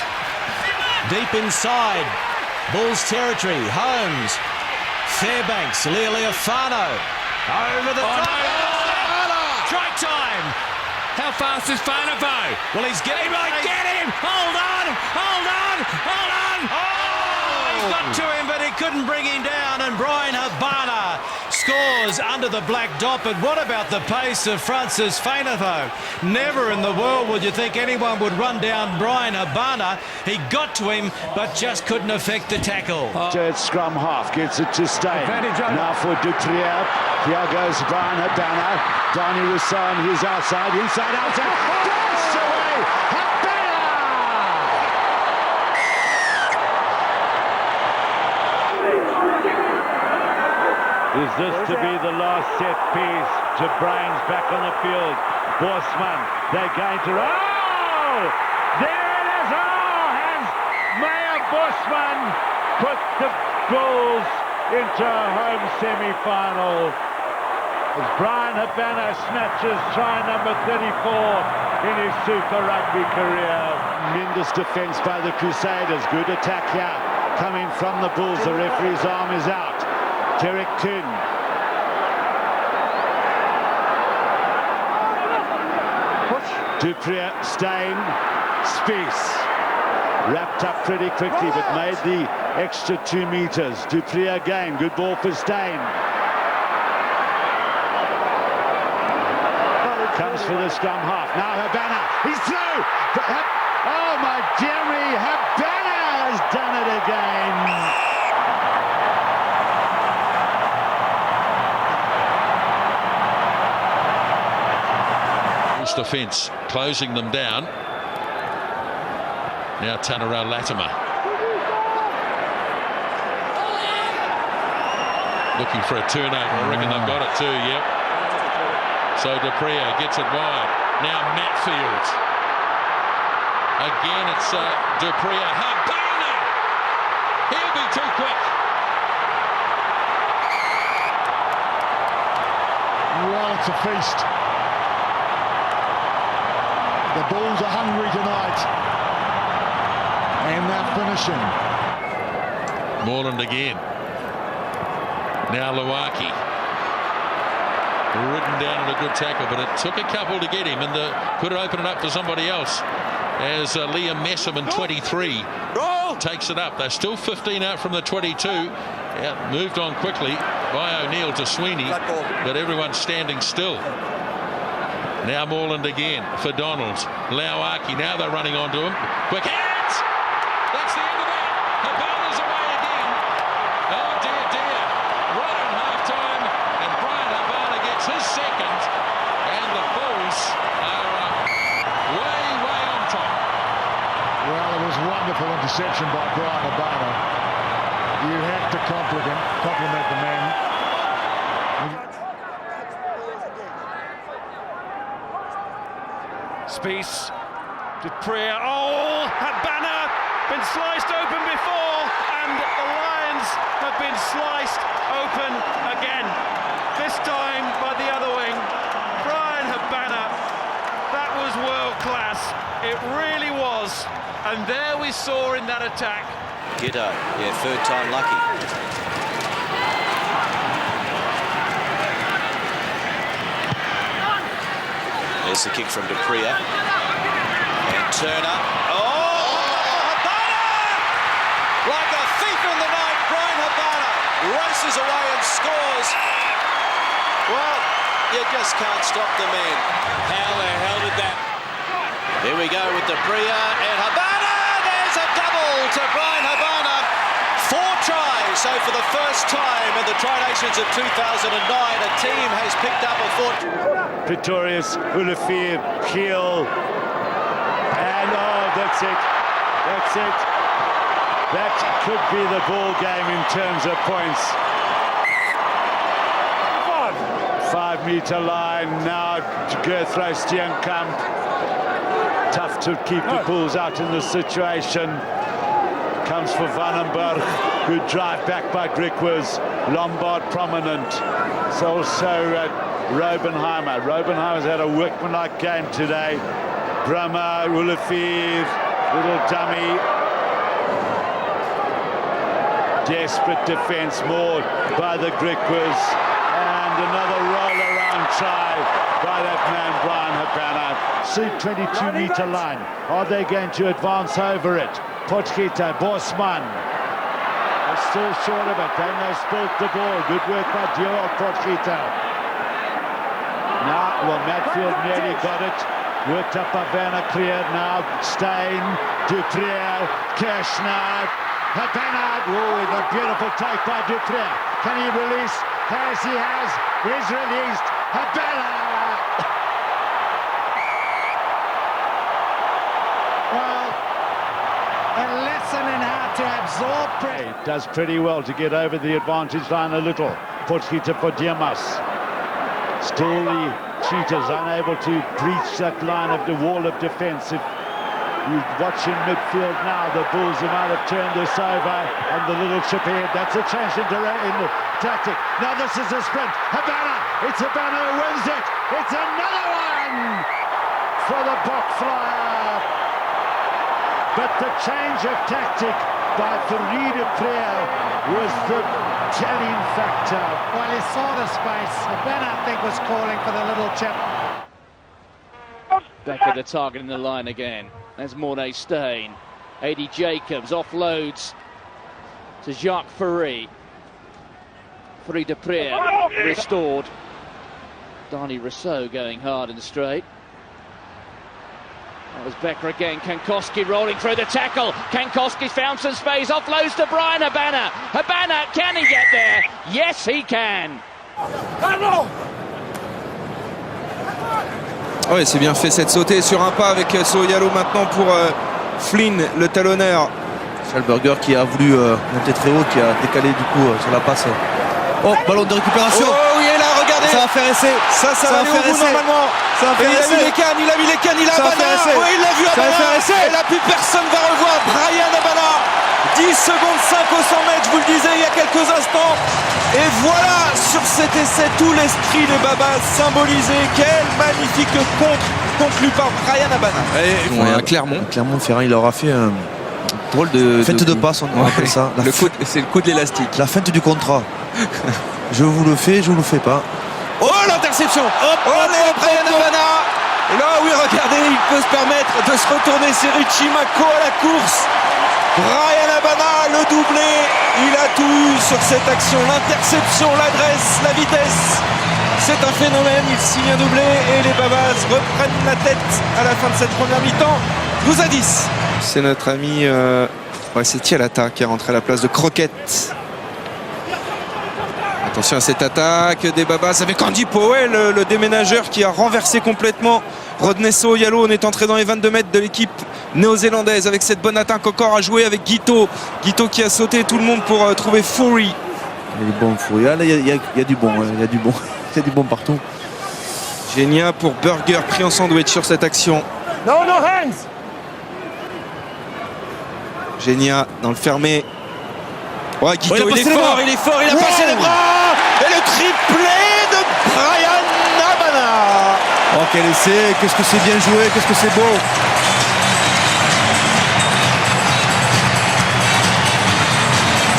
Deep inside. Bulls territory. Holmes. Fairbanks. Lealiafano. Over the top. Strike time. How fast is Fanavo? Well, he's getting... He might get him. Hold on. Hold on. Hold on. Oh, he got to him, but he couldn't bring him down. And Bryan Habana scores under the black dot. But what about the pace of Francis Fanavo? Never in the world would you think anyone would run down Bryan Habana. He got to him, but just couldn't affect the tackle. Third scrum half, gets it to Steyn. Now for Duprier. Here goes Bryan Habana. Donnie Roussan, he's outside, inside, outside. Danced away! Habana! Is this to be the last set piece? To Bryan's back on the field. Bosman, they're going to... Oh! There it is! Oh! Has Meyer Bosman put the Bulls into a home semi-final? As Bryan Habana snatches try number 34 in his Super Rugby career. Tremendous defence by the Crusaders. Good attack here. Coming from the Bulls. The referee's arm is out. Derek Kuhn. Dupree, Steyn, Spies. Wrapped up pretty quickly, but made the extra 2 meters. Dupree again. Good ball for Steyn. Comes for the scrum half. Now Habana. He's through. Oh my dearie. Habana has done it again. This defence closing them down. Now Tanara Latimer. Looking for a turnover. I reckon they've got it too, yep. So Dupree gets it wide. Now Matfield. Again, it's Dupree. Habana! He'll be too quick. Well, it's a feast. The Bulls are hungry tonight. And they're finishing. Moreland again. Now Luaki. Ridden down at a good tackle, but it took a couple to get him, and could open it up for somebody else as Liam Messerman, 23, takes it up. They're still 15 out from the 22. Moved on quickly by O'Neill to Sweeney, but everyone's standing still. Now Moreland again for Donald. Lauaki, now they're running onto him. Quick hands! That's the end of that. Habana's away again. Oh dear, dear. Right on half-time, and Bryan Habana gets his second, and the Bulls are way, way on top. Well, it was wonderful interception by Bryan Habana. You have to compliment the man. Spies, Dupree, oh, Habana, been sliced open before, and the Lions have been sliced open again. This time by the other wing, Bryan Habana. That was world class, it really was, and there we saw in that attack. Giddo, yeah, third time lucky. There's the kick from Dupree. And Turner. Oh! Habana! Like a thief in the night, Bryan Habana races away and scores. Well, you just can't stop the man. How the hell did that? Here we go with Dupree and Habana. There's a double to Bryan Habana. 4 tries, so for the first time in the Tri-Nations of 2009, a team has picked up a 4. Pretorius, Ulafir, Keel, and oh, that's it. That's it. That could be the ball game in terms of points. 5-meter line now. Gerthro Steenkamp. Tough to keep the Bulls out in this situation. Comes for Vandenberg. Good drive back by Grickwers. Lombard prominent. It's also Robenheimer. Robenheimer's had a workmanlike game today. Brummer, Ulafir, little dummy. Desperate defence, Mordt by the Grickwers. And another roll-around try by that man, Bryan Habana. See 22-meter line. Are they going to advance over it? Potgieter, Bosman. They're still short of it. Daniel spilt the ball. Good work by Dior Potgieter. Now, well, Matfield nearly got it. Worked up by Vanna, cleared now. Steyn, Dupree, Kirshner, Habana. Oh, the beautiful take by Dupree. Can he release? Yes, he has. He's released. Habana. Well, a lesson in how to absorb pressure. Does pretty well to get over the advantage line a little. Potgieter for Diamas. Still the Cheetahs unable to breach that line of the wall of defence. If you watch in midfield now, the Bulls might have turned this over, and the little chip ahead. That's a change in the tactic. Now this is a sprint. Habana. It's Habana who wins it. It's another one for the Bok Flyer. But the change of tactic by Farid Prayer was the telling factor. Well, he saw the space. Habana, I think, was calling for the little chip. Back at the target in the line again. There's Mordet Steyn. Adi Jacobs offloads to Jacques Ferry. Ferry de Prier restored. Dani Rousseau going hard in the straight. That was Becker again. Kankowski rolling through the tackle. Kankowski found some space. Offloads to Bryan Habana. Habana, can he get there? Yes, he can. Ouais, c'est bien fait cette sautée sur un pas avec Soyalo maintenant pour Flynn, le talonneur. Schalberger qui a voulu monter très haut, qui a décalé du coup sur la passe. Oh, ballon de récupération. Oh oui, et là, regardez. Ça va faire essai. Ça va aller au bout normalement. Ça va faire essai. Il a mis les cannes, il a Habana. Oui, il l'a vu Habana. Et là, plus personne va revoir Bryan Habana. 10 secondes 5 au 100 mètres, je vous le disais il y a quelques instants. Et voilà, sur cet essai, tout l'esprit des Babas symbolisé. Quel magnifique contre conclu par Bryan Habana. Clermont Ferrand, il aura fait un drôle de feinte de passe, on appelle ça. C'est le coup de l'élastique. La feinte du contrat. Je vous le fais, je vous le fais pas. Oh, l'interception. Allez, Bryan Habana. Et là, oui, regardez, il peut se permettre de se retourner. C'est Richie Mako à la course. Bryan Habana, le doublé, il a tout eu sur cette action, l'interception, l'adresse, la vitesse. C'est un phénomène, il signe un doublé et les Babas reprennent la tête à la fin de cette première mi-temps. 12-10. C'est notre ami, c'est Tialata qui est rentré à la place de Croquette. Attention à cette attaque des Babas avec Andy Powell, le déménageur qui a renversé complètement Rodney Soyalo. On est entré dans les 22 mètres de l'équipe néo-zélandaise avec cette bonne attaque encore à jouer avec Guito. Guito qui a sauté tout le monde pour trouver Fourie. Il est bon Fourie, il y a du bon, il y a du bon. Il y a du bon partout. Génia pour Burger pris en sandwich sur cette action. No hands. Génia dans le fermé. Ouais, Guito, il est fort, il a passé les bras. Et le triplé de Bryan Habana. Oh, quel essai, qu'est-ce que c'est bien joué, qu'est-ce que c'est beau.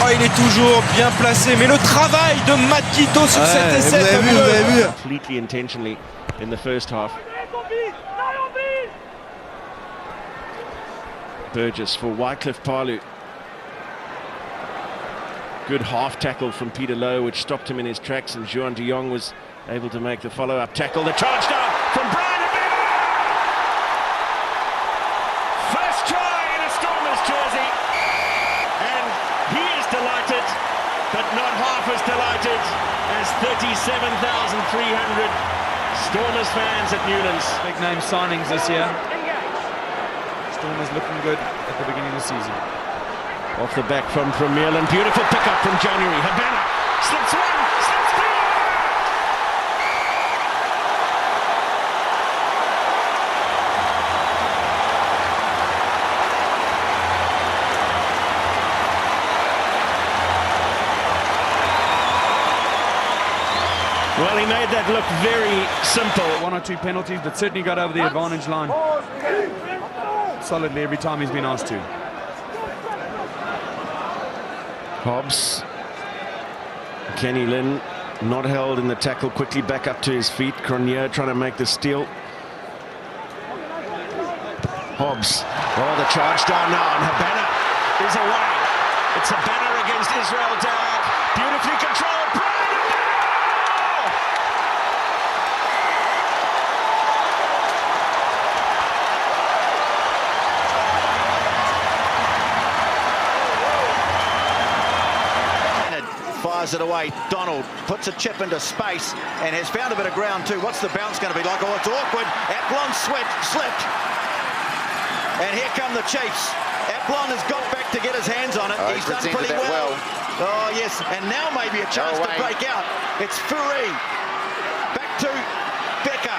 Oh, il est toujours bien placé, mais le travail de Matt Guito sur cet essai. Vous avez vu. Completely intentionally in the first half. Burgess for Wycliffe Palu. Good half tackle from Peter Lowe, which stopped him in his tracks, and Juan de Jong was able to make the follow-up tackle. The charge now from Bryan Habana! First try in a Stormers jersey, and he is delighted, but not half as delighted as 37,300 Stormers fans at Newlands. Big name signings this year. Stormers looking good at the beginning of the season. Off the back from Vermeulen, beautiful pickup from January. Habana slips one, slips two. Well, he made that look very simple. 1 or 2 penalties, but certainly got over the advantage line solidly every time he's been asked to. Hobbs, Kenny Lynn not held in the tackle, quickly back up to his feet. Cronje trying to make the steal. Hobbs, oh, the charge down now, and Habana is away. It's Habana against Israel Dag, beautifully controlled. Fires it away. Donald puts a chip into space and has found a bit of ground too. What's the bounce going to be like? Oh, it's awkward. Aplon slipped. And here come the Chiefs. Aplon has got back to get his hands on it. He's done pretty well. Oh, yes, and now maybe a chance to break out. It's Fourie. Back to Becker.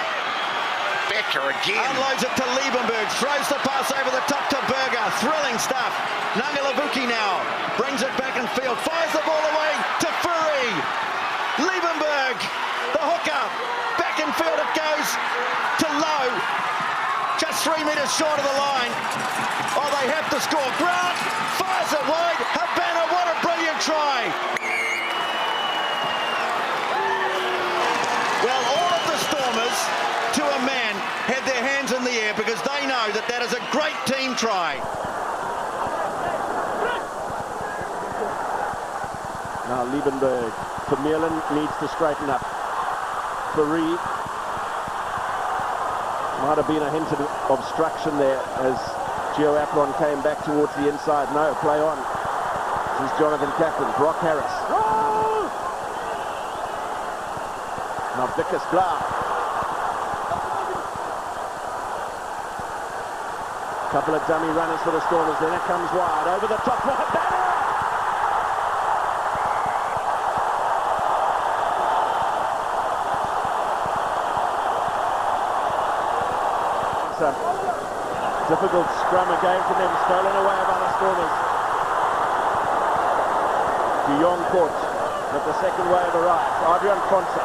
Becker again. Unloads it to Liebenberg. Throws the pass over the top to Berger. Thrilling stuff. Nangalavuki now brings it back in field. Fires the ball away to Fourie. Liebenberg, the hooker. Back in field it goes to Lowe. Just 3 metres short of the line. Oh, they have to score. Grant fires it wide. Habana, what a brilliant try. Well, all of the Stormers, to a man, had their hands in the air because they know that that is a great team try. Now Liebenberg. Vermeulen needs to straighten up. Fourie. Might have been a hint of obstruction there as Gio Aplon came back towards the inside. No, play on. This is Jonathan Kaplan. Brock Harris. Now Vickers Blau. Couple of dummy runners for the Stormers. Then it comes wide. Over the top for Habana. Difficult scrum again for them, stolen away by the Stormers. De Jong caught with the second wave arrives. Adrian Fonsa.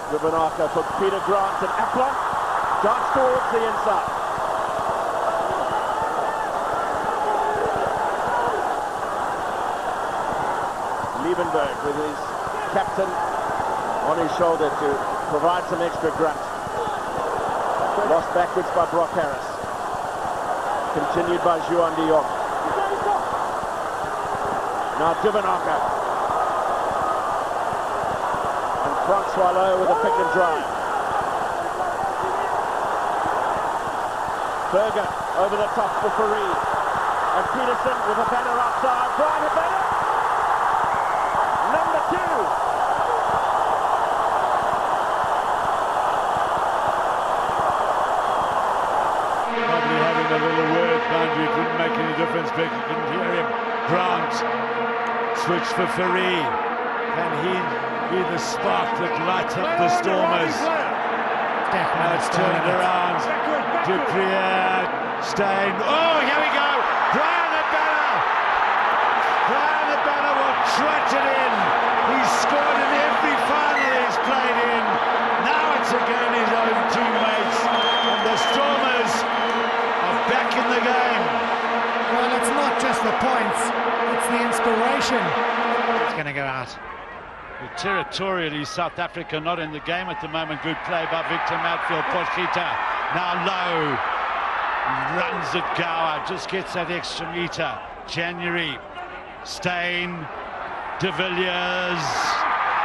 Duvenaka for Peter Grant and Aplon. Darts towards the inside. Liebenberg with his captain on his shoulder to provide some extra grunt. Lost backwards by Brock Harris. Continued by Juan de Jong. Now Duvenaka. And Francois Lowe with a pick and drive. Berger over the top for Fourie. And Peterson with a banner outside. Bryan Habana. Number 2. A little word, boundary, it wouldn't make any difference, but you couldn't hear him. Grant switch for Fourie. Can he be the spark that lights up the Stormers? Now it's turned around. Duprier, Stein. Oh, here we go. Bryan Habana. Bryan Habana will trot it in. He's scored in every final he's played in. Now it's again his own teammates. And the Stormers back in the game. Well, it's not just the points, it's the inspiration. It's going to go out. Territorially, South Africa not in the game at the moment. Good play by Victor Matfield. Potgieter now low. Runs at Gower, just gets that extra meter. January, Stein, De Villiers,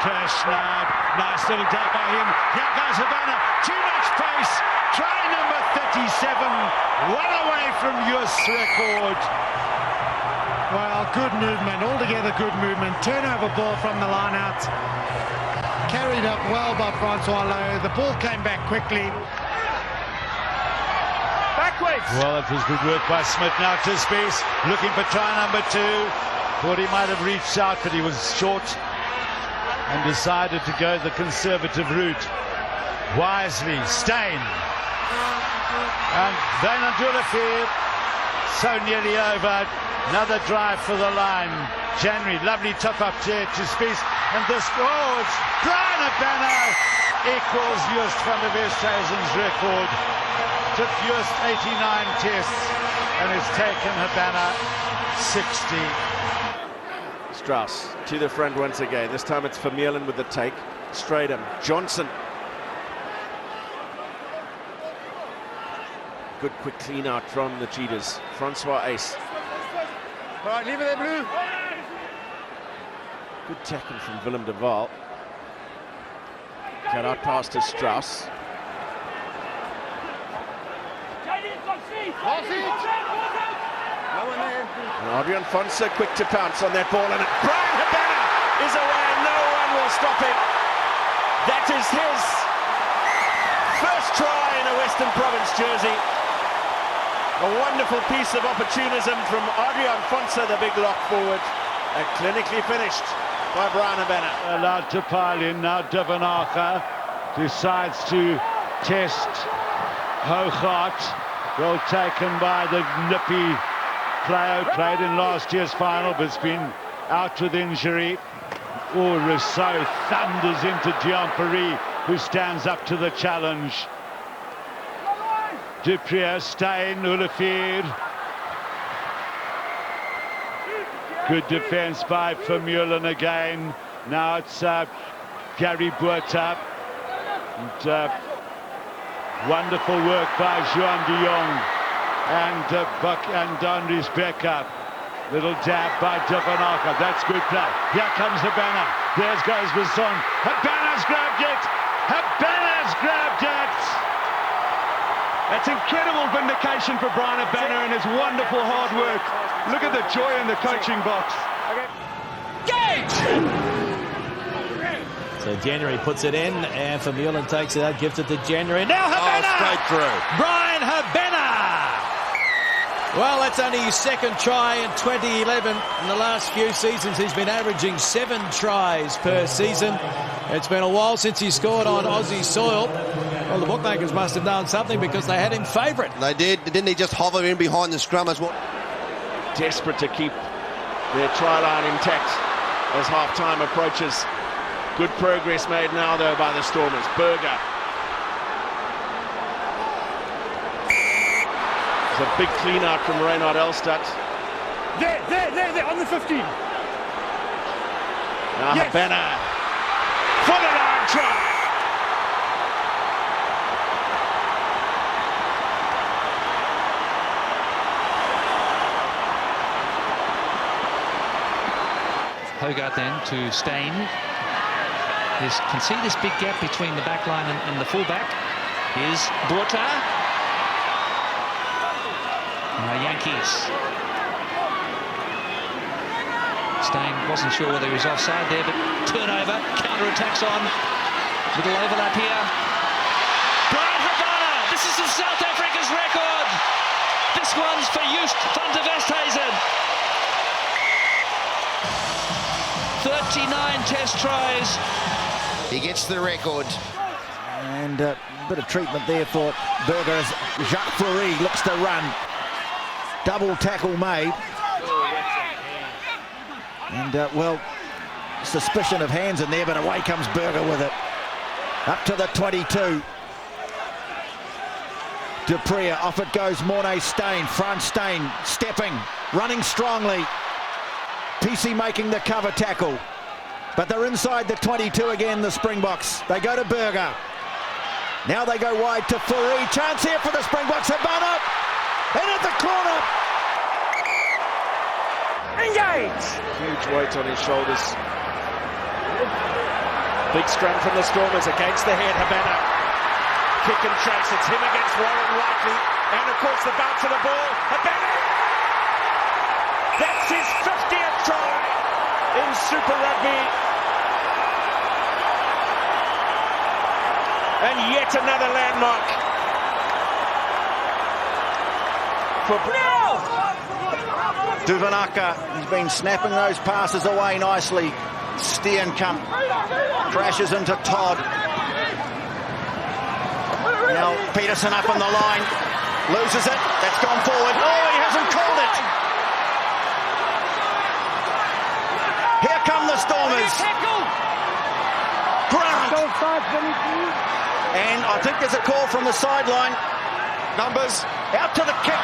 Kirschner. Nice little dab by him. Here goes Habana. Too much pace. Try number 37. One away from US record. Well, good movement, altogether good movement. Turnover ball from the line out. Carried up well by Francois Lowe. The ball came back quickly. Backwards. Well, it was good work by Smith. Now to space, looking for try number 2. Thought he might have reached out, but he was short and decided to go the conservative route. Wisely, Stein. And then Abdulafir, so nearly over. Another drive for the line. January, lovely top up to space. And this scores. Bryan Habana equals Joost van der Westhuizen's record. Took Joost 89 tests and it's taken Habana 60. Strauss to the front once again. This time it's Vermeulen with the take. Stratham, Johnson. Good quick clean out from the Cheetahs. Francois Ace. All right, leave it there, Blue. Good tackle from Willem de Waal. Cut out past to Strauss. And Adrian Fonsa quick to pounce on that ball, and Bryan Habana is away and no one will stop him. That is his first try in a Western Province jersey. A wonderful piece of opportunism from Adrian Fonsa, the big lock forward, and clinically finished by Bryan Habana. Allowed to pile in now. Devenacher decides to test Hooghart. Well taken by the nippy player who played in last year's final but has been out with injury. Oh, Rousseau thunders into Gianpari, who stands up to the challenge. Duprier, Stein, Ulefir. Good defence by Vermeulen again. Now it's Gary Buerta. And wonderful work by Juan de Jong and Buck and Andries Becker. Little dab by Devenacher. That's good play. Here comes Habana. There goes Besson. Habana's grabbed it. Habana's grabbed it. That's incredible vindication for Bryan Habana and his wonderful hard work. Look at the joy in the coaching box. So January puts it in, and Vermeulen takes it out, gives it to January. Now Habana! Straight through. Bryan Habana! Well, that's only his second try in 2011. In the last few seasons, he's been averaging 7 tries per season. It's been a while since he scored on Aussie soil. Well, the bookmakers must have done something because they had him favourite. They did. Didn't he just hover in behind the scrum as well? Desperate to keep their try line intact as half-time approaches. Good progress made now, though, by the Stormers. Berger. It's a big clean-out from Reynard Elstad. There, on the 15. Now yes. Habana. For the line try. Hooghart then to Stein. You can see this big gap between the back line and the fullback. Here's Buerta. Yankees. Stein wasn't sure whether he was offside there, but turnover, counter-attacks on. Little overlap here. Bryan Habana, this is in South Africa's record. This one's for Just van der Westhuizen. 39 test tries. He gets the record. And a bit of treatment there for Berger as Jacques Fleury looks to run. Double tackle made. And, well, suspicion of hands in there, but away comes Berger with it. Up to the 22. Duprier, off it goes Morne Stein. Frans Stein stepping, running strongly. PC making the cover tackle. But they're inside the 22 again, the Springboks. They go to Berger. Now they go wide to Fleury. Chance here for the Springboks. Habana in at the corner. Engage! Huge weight on his shoulders. Big scrum from the Stormers against the head. Habana. Kick and chase. It's him against Warren Whiteley. And of course the bounce of the ball. Habana! That's his 50th try in Super Rugby. And yet another landmark for Duvenacher, he's been snapping those passes away nicely. Steenkamp crashes into Todd. Now Peterson up on the line, loses it, that's gone forward. Oh, he hasn't called it. Here come the Stormers. Grant. And I think there's a call from the sideline. Numbers out to the kick.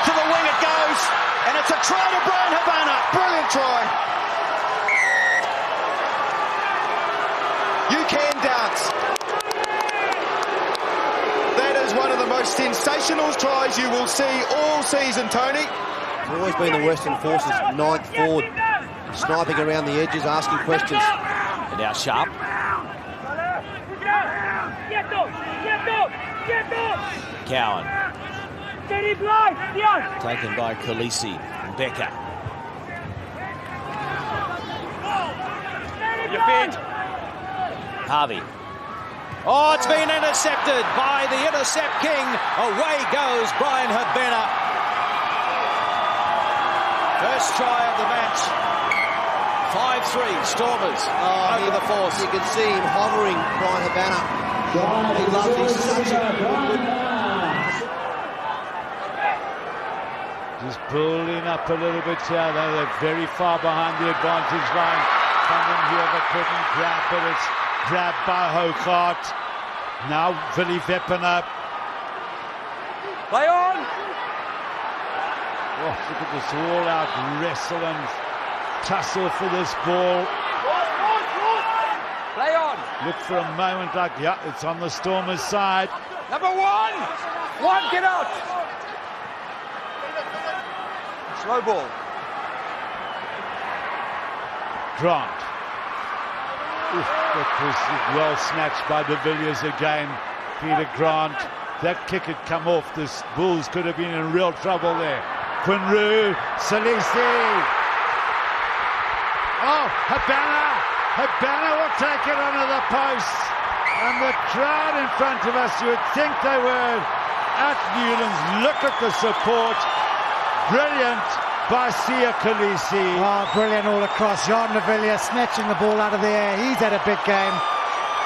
To the wing it goes. And it's a try to Bryan Habana. Brilliant try. You can dance. That is one of the most sensational tries you will see all season, Tony. He's always been the Western Forces 9th forward. Sniping around the edges, asking questions. And now Sharp. Cowan. Taken by Khaleesi. Becker. Harvey. Oh, it's been intercepted by the intercept king. Away goes Bryan Habana. first try of the match. 5-3, Stormers over the force. You can see him hovering, Bryan Habana. He loves his such Just building up a little bit here. They're very far behind the advantage line. Van Vollenhoven couldn't grab, but it's grabbed by Hoogaard. Now Willie Weppen. Play on! Oh, look at this all-out wrestle and tussle for this ball. Play on! Look for a moment like, yeah, it's on the Stormers' side. Number one! Get out! Slow ball. Grant. Oof, that was well snatched by de Villiers again. Peter Grant. That kick had come off. The Bulls could have been in real trouble there. Quinru, Salisi. Oh, Habana will take it onto the post. And the crowd in front of us, you would think they were at Newlands. Look at the support. Brilliant by Sia Khaleesi. Oh, brilliant all across. Jean de Villiers snatching the ball out of the air. He's had a big game.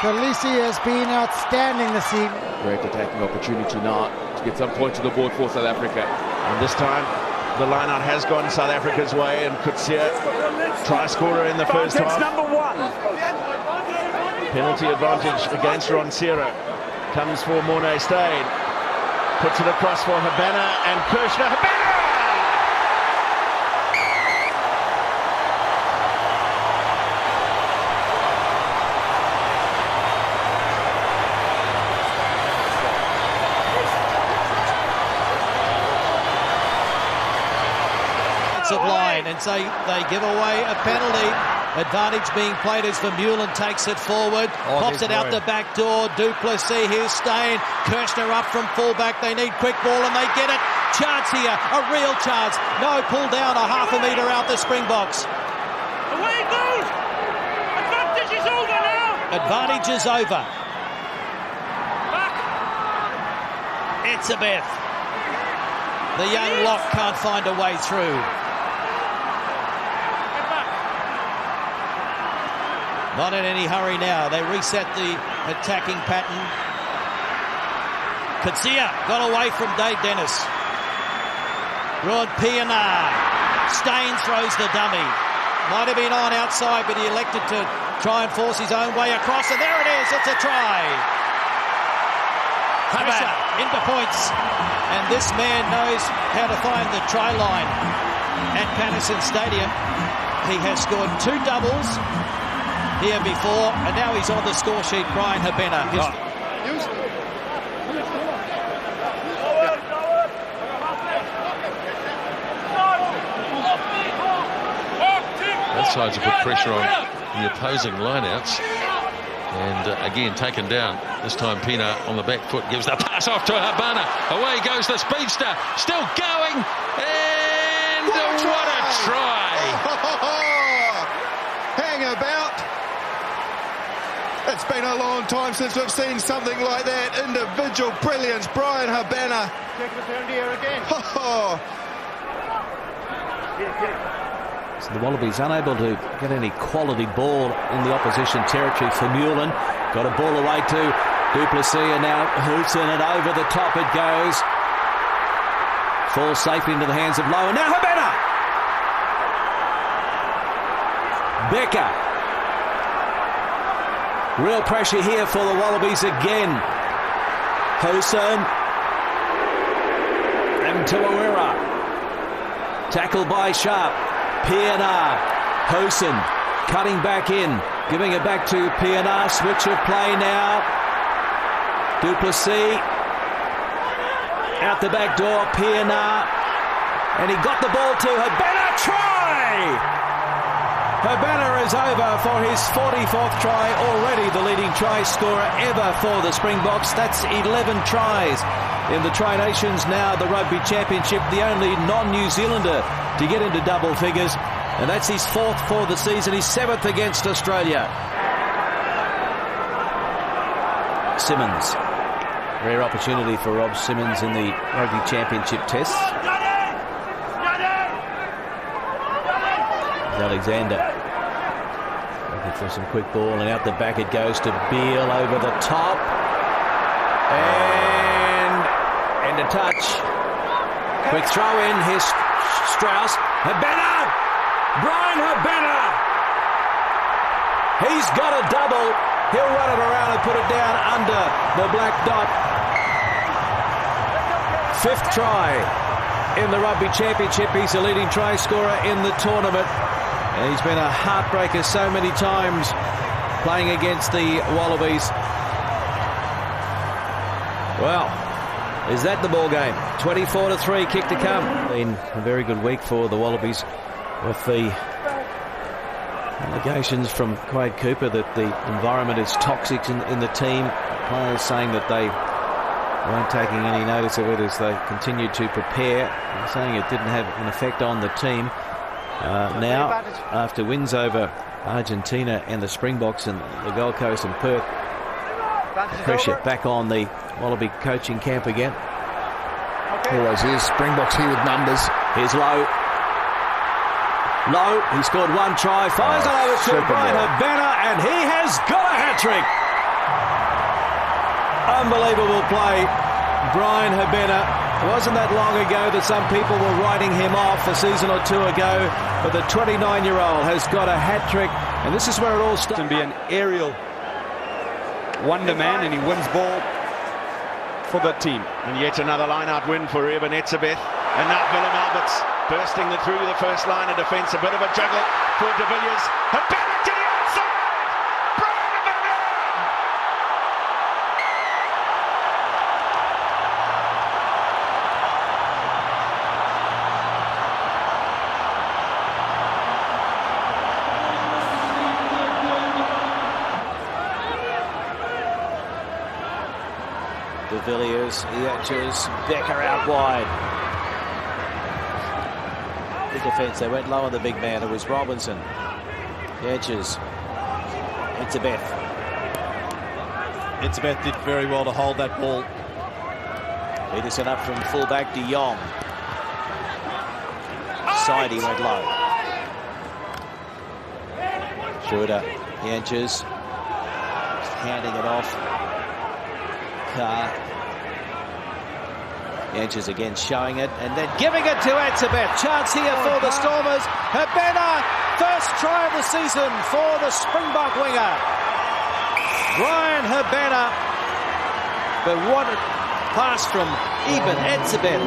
Khaleesi has been outstanding this evening. Great attacking opportunity now to get some points to the board for South Africa. And this time, the line-out has gone South Africa's way, and Kutsia, try scorer in the first half. Number one. Penalty advantage against Ron Sierra. Comes for Morne Steyn. Puts it across for Habana and Kirshner. Habana! Of line, and so they give away a penalty. Advantage being played as Vermeulen takes it forward, pops it out the back door. Du Plessis, here's Steyn. Kirshner up from fullback. They need quick ball and they get it. Chance here, a real chance. No, pull down a half a metre out the Springboks. Away it goes! Advantage is over now! Advantage is over. Back! It's a Beth. The young lock can't find a way through. Not in any hurry now. They reset the attacking pattern. Kutsia got away from Dave Dennis. Rod Pienaar. Steyn throws the dummy. Might have been on outside, but he elected to try and force his own way across. And there it is. It's a try. Pressure into points. And this man knows how to find the try line at Patterson Stadium. He has scored 2 doubles here before, and now he's on the score sheet. Bryan Habana. Both sides have put pressure on the opposing lineouts. And again, taken down. This time Pienaar on the back foot gives the pass off to Habana. Away goes the speedster. Still going. And what a try. Hang about. It's been a long time since we've seen something like that. Individual brilliance. Bryan Habana. Take the penalty here again. So the Wallabies unable to get any quality ball in the opposition territory. Vermeulen got a ball away to Du Plessis, and now Hoots in it over the top it goes. Falls safely into the hands of Lowe, and now Habana! Becker. Real pressure here for the Wallabies again. Hoosen. And Tuawera. Tackled by Sharp. Pienaar. Hoosen cutting back in. Giving it back to Pienaar. Switch of play now. Du Plessis. Out the back door. Pienaar. And he got the ball to Habana. Try! Habana is over for his 44th try, already the leading try scorer ever for the Springboks. That's 11 tries in the Tri-Nations, now the Rugby Championship, the only non-New Zealander to get into double figures. And that's his 4th for the season, his 7th against Australia. Simmons. Rare opportunity for Rob Simmons in the Rugby Championship tests. Alexander looking for some quick ball, and out the back it goes to Beale over the top. And a touch. Quick throw in. Here's Strauss. Habana! Bryan Habana! He's got a double. He'll run it around and put it down under the black dot. 5th try in the Rugby Championship. He's the leading try scorer in the tournament. And he's been a heartbreaker so many times playing against the Wallabies. Well, is that the ball game? 24-3, kick to come. Been a very good week for the Wallabies, with the allegations from Quade Cooper that the environment is toxic in the team. Players saying that they weren't taking any notice of it as they continued to prepare, saying it didn't have an effect on the team. Now, after wins over Argentina and the Springboks and the Gold Coast and Perth, pressure back on the Wallaby coaching camp again. Always is. Springboks here with numbers. Here's Lowe. Lowe, he scored 1 try, fires it over to Bryan Habana, and he has got a hat-trick. Unbelievable play. Bryan Habana. It wasn't that long ago that some people were writing him off a season or 2 ago, but the 29-year-old has got a hat-trick, and this is where it all starts. And be an aerial wonder man, and he wins ball for the team. And yet another line-out win for Eben Etzebeth. And now Willem Alberts bursting through the first line of defence. A bit of a juggle for de Villiers. Habana to the outside! Bryan Habana! De Villiers, Eaches, Becker out wide. The defence, they went low on the big man. It was Robinson. Eaches. Etzebeth. Etzebeth did very well to hold that ball. Peterson up from fullback, De Jong. Side, he went low. Schroeder, Eaches. Handing it off. Carr. Eaches again showing it and then giving it to Etzebeth. Chance here for the Stormers. Habana, first try of the season for the Springbok winger. Bryan Habana. But what a pass from Eben Etzebeth.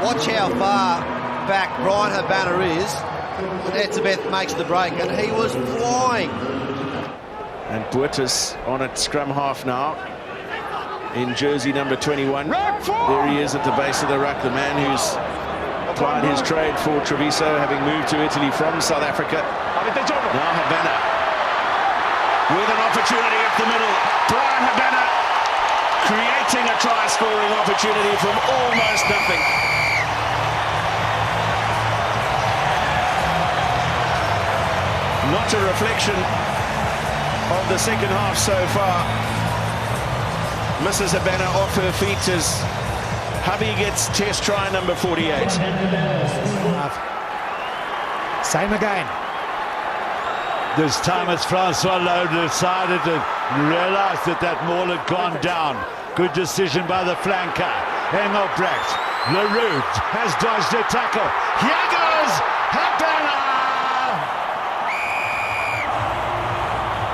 Watch how far back Bryan Habana is. And Etzebeth makes the break, and he was flying. And Buertas on at scrum half now, in jersey number 21. There he is at the base of the ruck, the man who's applied his trade for Treviso, having moved to Italy from South Africa. Now Habana with an opportunity up the middle. Bryan Habana creating a try-scoring opportunity from almost nothing. Not a reflection of the second half so far. Mrs. Habana off her feet as Hubby gets test try number 48. Same again. This time it's Francois Lowe decided to realize that ball had gone down. Good decision by the flanker. Engelbrecht. Leroux has dodged a tackle. Here goes Habana!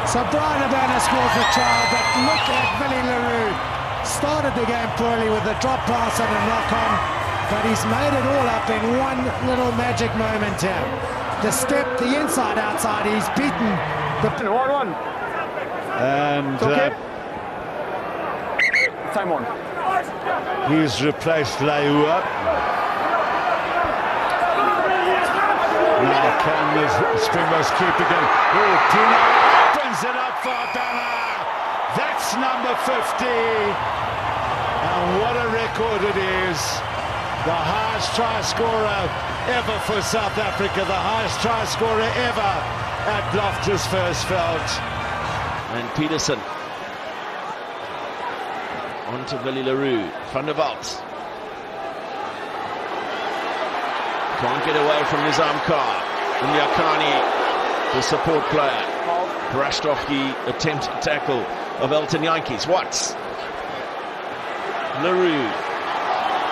So Bryan Habana scores the try, but look at Willie Leroux. Started the game poorly with a drop pass and a knock-on, but he's made it all up in one little magic moment here. The step, the inside-outside, he's beaten the... 1-1. And time on. He's replaced Leroux. Now can the Springboks keep it in? Oh, Pino opens it up for Habana. That's number 50. And what a record it is. The highest try scorer ever for South Africa. The highest try scorer ever at Loftus Versfeld. And Peterson on to Willie Leroux. Van der Walt can't get away from Nizam Khan. Nyakani, the support player, brushed off the attempted tackle of Elton Yankees. Watts. LaRue.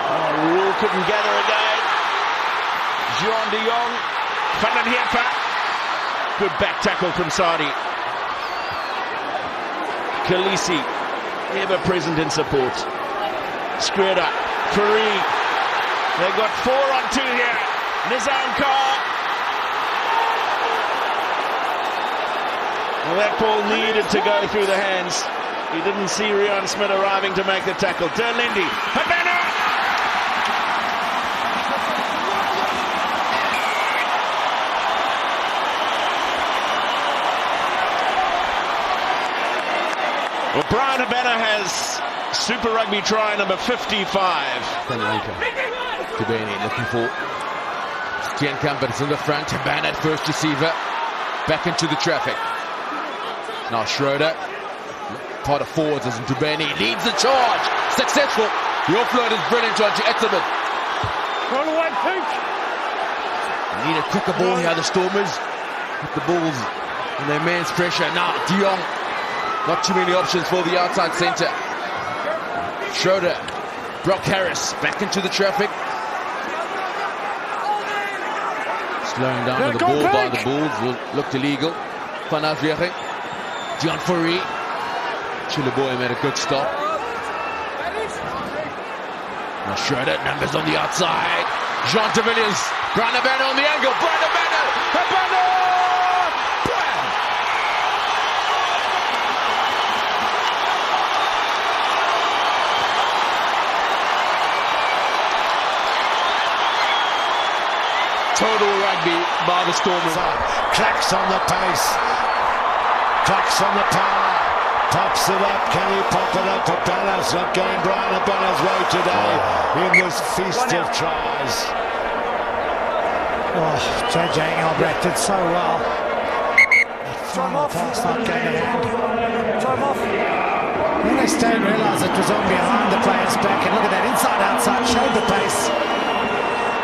Oh, Rule couldn't gather again. Jean de Jong. Van den Heeper. Good back tackle from Sadi. Khaleesi, ever present in support. Squared up. Fourie. They've got 4 on 2 here. Nizam Khan. Well, that ball needed to go through the hands. He didn't see Rian Smith arriving to make the tackle. Derlindi. Habana! Well, Bryan Habana has Super Rugby try number 55. Debeni looking for Steenkamp, but it's in the front. Habana at first receiver. Back into the traffic. Now Schroeder. Part of forwards as Debeni leads the charge. Successful. The offload is brilliant onto Etterman. Roll away, Pooch. Need a quicker ball here, the Stormers. With the balls and their man's pressure. Now De Jong. Not too many options for the outside centre. Schroeder, Brock Harris, back into the traffic. Slowing down with the ball by the Bulls, looked illegal. Van Afweging, John Fourie. Chiliboy made a good stop. Now Schroeder, numbers on the outside. Jean de Villiers, Bryan Habana on the angle. Bryan Habana, Habana! Total rugby by the Stormers. Clacks on the pace. Clacks on the power. Pops it up. Can he pop it up? Habana's not going Bryan Habana's way today in this feast of tries. Oh, JJ Engelbrecht did so well. That final pass not going to hand. Time off. When they stayed and realised it was on behind the player's back, and look at that inside-outside, showed the pace.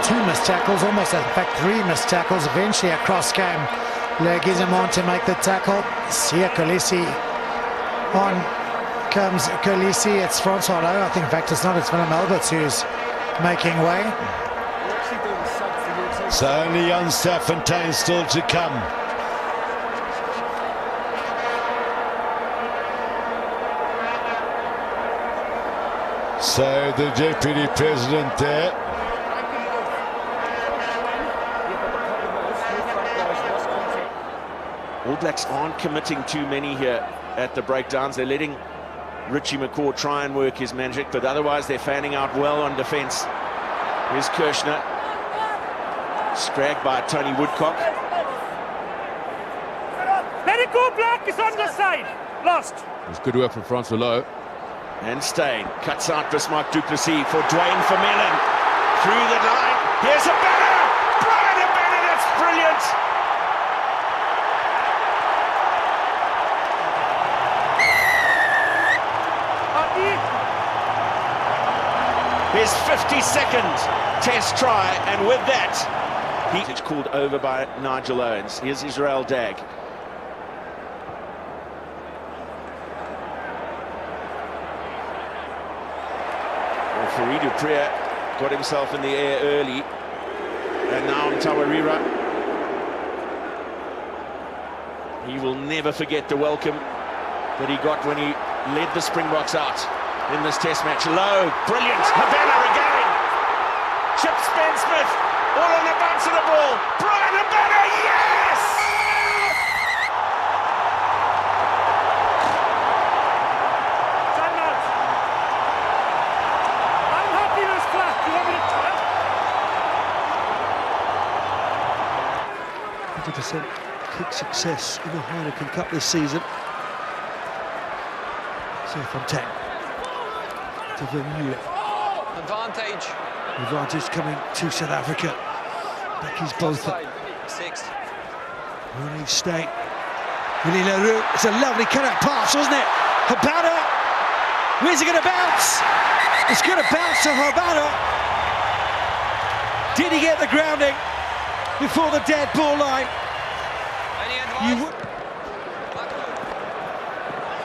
2 missed tackles, almost in fact 3 missed tackles. Eventually across came Leguizamon to make the tackle. Sia Khaleesi. On comes Khaleesi. It's Francois Lowe. I think in fact it's not, it's Willem Alberts who's making way. So only young Staffontaine still to come. So the Deputy President there. All Blacks aren't committing too many here at the breakdowns. They're letting Richie McCaw try and work his magic, but otherwise they're fanning out well on defence. Here's Kirshner. Scragged by Tony Woodcock. Let it go, Black. It's on the side. Lost. It was good work from Francois Lowe. And Steyn cuts out Bismarck du Plessis for Dwayne Vermeulen. Through the line. Here's Habana. Bryan Habana. That's brilliant. His 52nd test try, and with that, he's called over by Nigel Owens. Here's Israel Dag. Well, Fourie du Preez got himself in the air early, and now Tawarira. He will never forget the welcome that he got when he led the Springboks out in this test match. Low, brilliant, Habana again. Chip Spen Smith, all on the bounce of the ball. Bryan Habana, yes! Time out. I'm happy with flat. You want me to try? 100% kick success in the Heineken Cup this season. So Fontaine. To Vermeulen. Advantage coming to South Africa. Becky's both up. Running Steyn. Willie LaRue. It's a lovely cut-out pass, wasn't it? Habana. Where's it going to bounce? It's going to bounce to Habana. Did he get the grounding? before the dead ball line.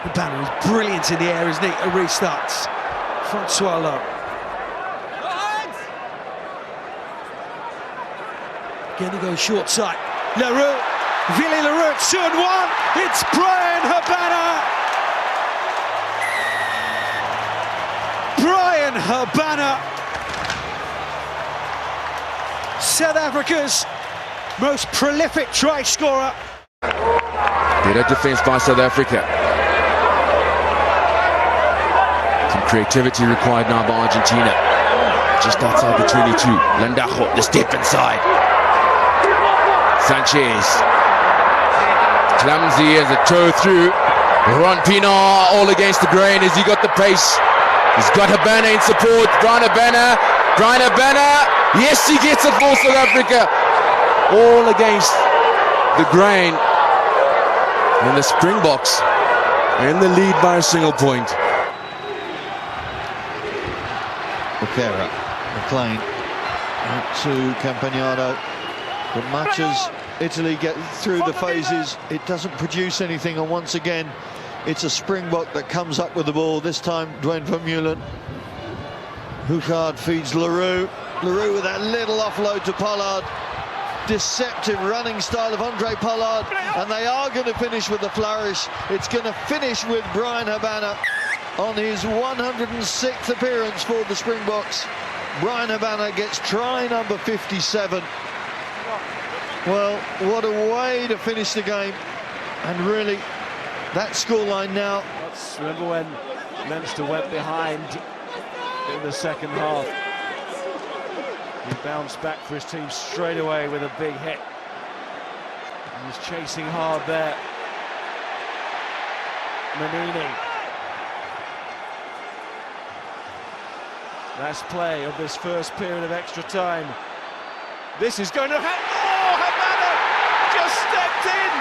Habana is brilliant in the air, isn't he? A restarts. Francois Lowe. Again he goes short side. Leroux. Villiers Leroux, 2-1. It's Bryan Habana. Bryan Habana. South Africa's most prolific try scorer. Better defense by South Africa. Some creativity required now by Argentina. Just outside the 22. Landajo, the step inside. Sanchez. Clumsy as a toe through. Ron Pienaar all against the grain. Has he got the pace? He's got Habana in support. Bryan Habana. Bryan Habana. Yes, he gets it for South Africa. All against the grain. And the Springboks in the lead by a single point. O'Hara, McLean, out to Campagnano. But much as Italy get through the phases, it doesn't produce anything, and once again it's a Springbok that comes up with the ball. This time Dwayne Vermeulen. Houcard feeds Leroux. Leroux with that little offload to Pollard. Deceptive running style of Andre Pollard, and they are going to finish with a flourish. It's going to finish with Bryan Habana on his 106th appearance for the Springboks. Bryan Habana gets try number 57. Well, what a way to finish the game, and really that scoreline now. Remember when Leinster went behind in the second half? He bounced back for his team straight away with a big hit. He was chasing hard there. Manini. Last play of this first period of extra time. This is going to happen. Oh, Habana just stepped in.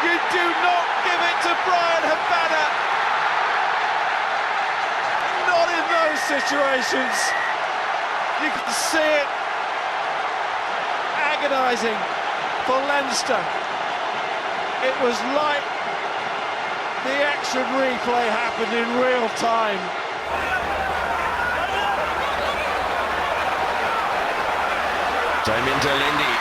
You do not give it to Bryan Habana. Not in those situations. You can see it. Agonising for Leinster. It was like the action replay happened in real time. Damien Lindy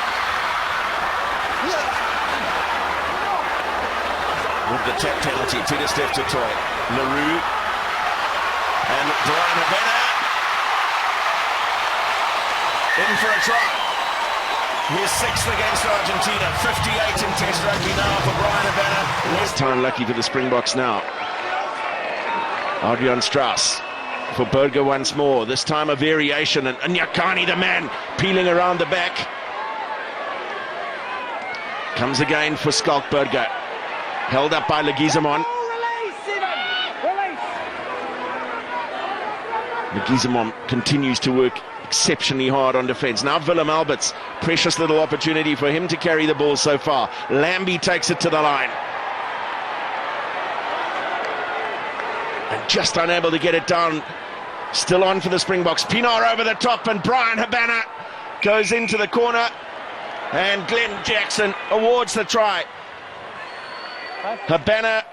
with the tap penalty. Peter Steph to Toy. Leroux and Bryan Habana in for a try. His sixth against Argentina. 58 in Test rugby now for Bryan Habana. This time lucky for the Springboks now. Adrian Strauss for Burger once more. This time a variation, and Nyakani, the man, peeling around the back. Comes again for Skalkberger. Held up by Leguizamon. Leguizamon continues to work exceptionally hard on defence. Now Willem Alberts, precious little opportunity for him to carry the ball so far. Lambie takes it to the line. And just unable to get it down. Still on for the Springboks. Pienaar over the top, and Bryan Habana goes into the corner. And Glenn Jackson awards the try. Habana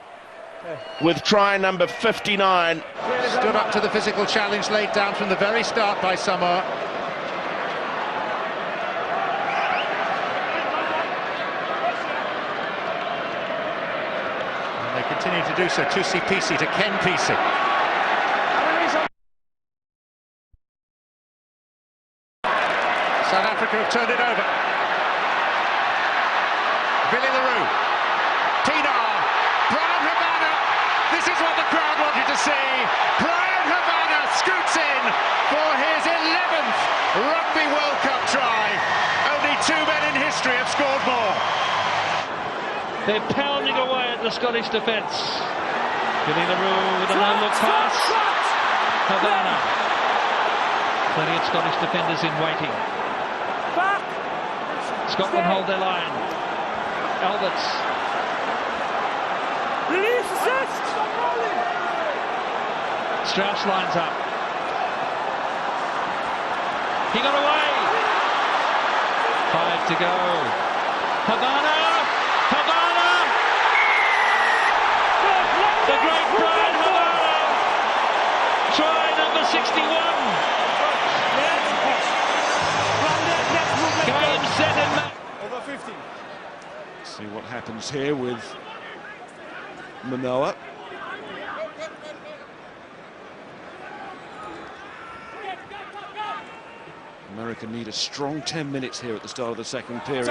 with try number 59. Stood up to the physical challenge laid down from the very start by Samoa. And they continue to do so. Tusi Pisi to Ken Pisi. South Africa have turned it over. Villiers Leroux. Pienaar. Bryan Habana. This is what the crowd wanted to see. Bryan Habana scoots in for his 11th Rugby World Cup try. Only two men in history have scored more. They're pounding away at the Scottish defence. Villiers Leroux with a no-look pass. Habana. Plenty of Scottish defenders in waiting. Scotland hold their line. Alberts. Release assist! Strauss lines up. He got away. 5 back to go. Habana! Habana! The great Bryan Habana! Try number 61! Game, set and match. Over 50. See what happens here with Manoa. America need a strong 10 minutes here at the start of the second period.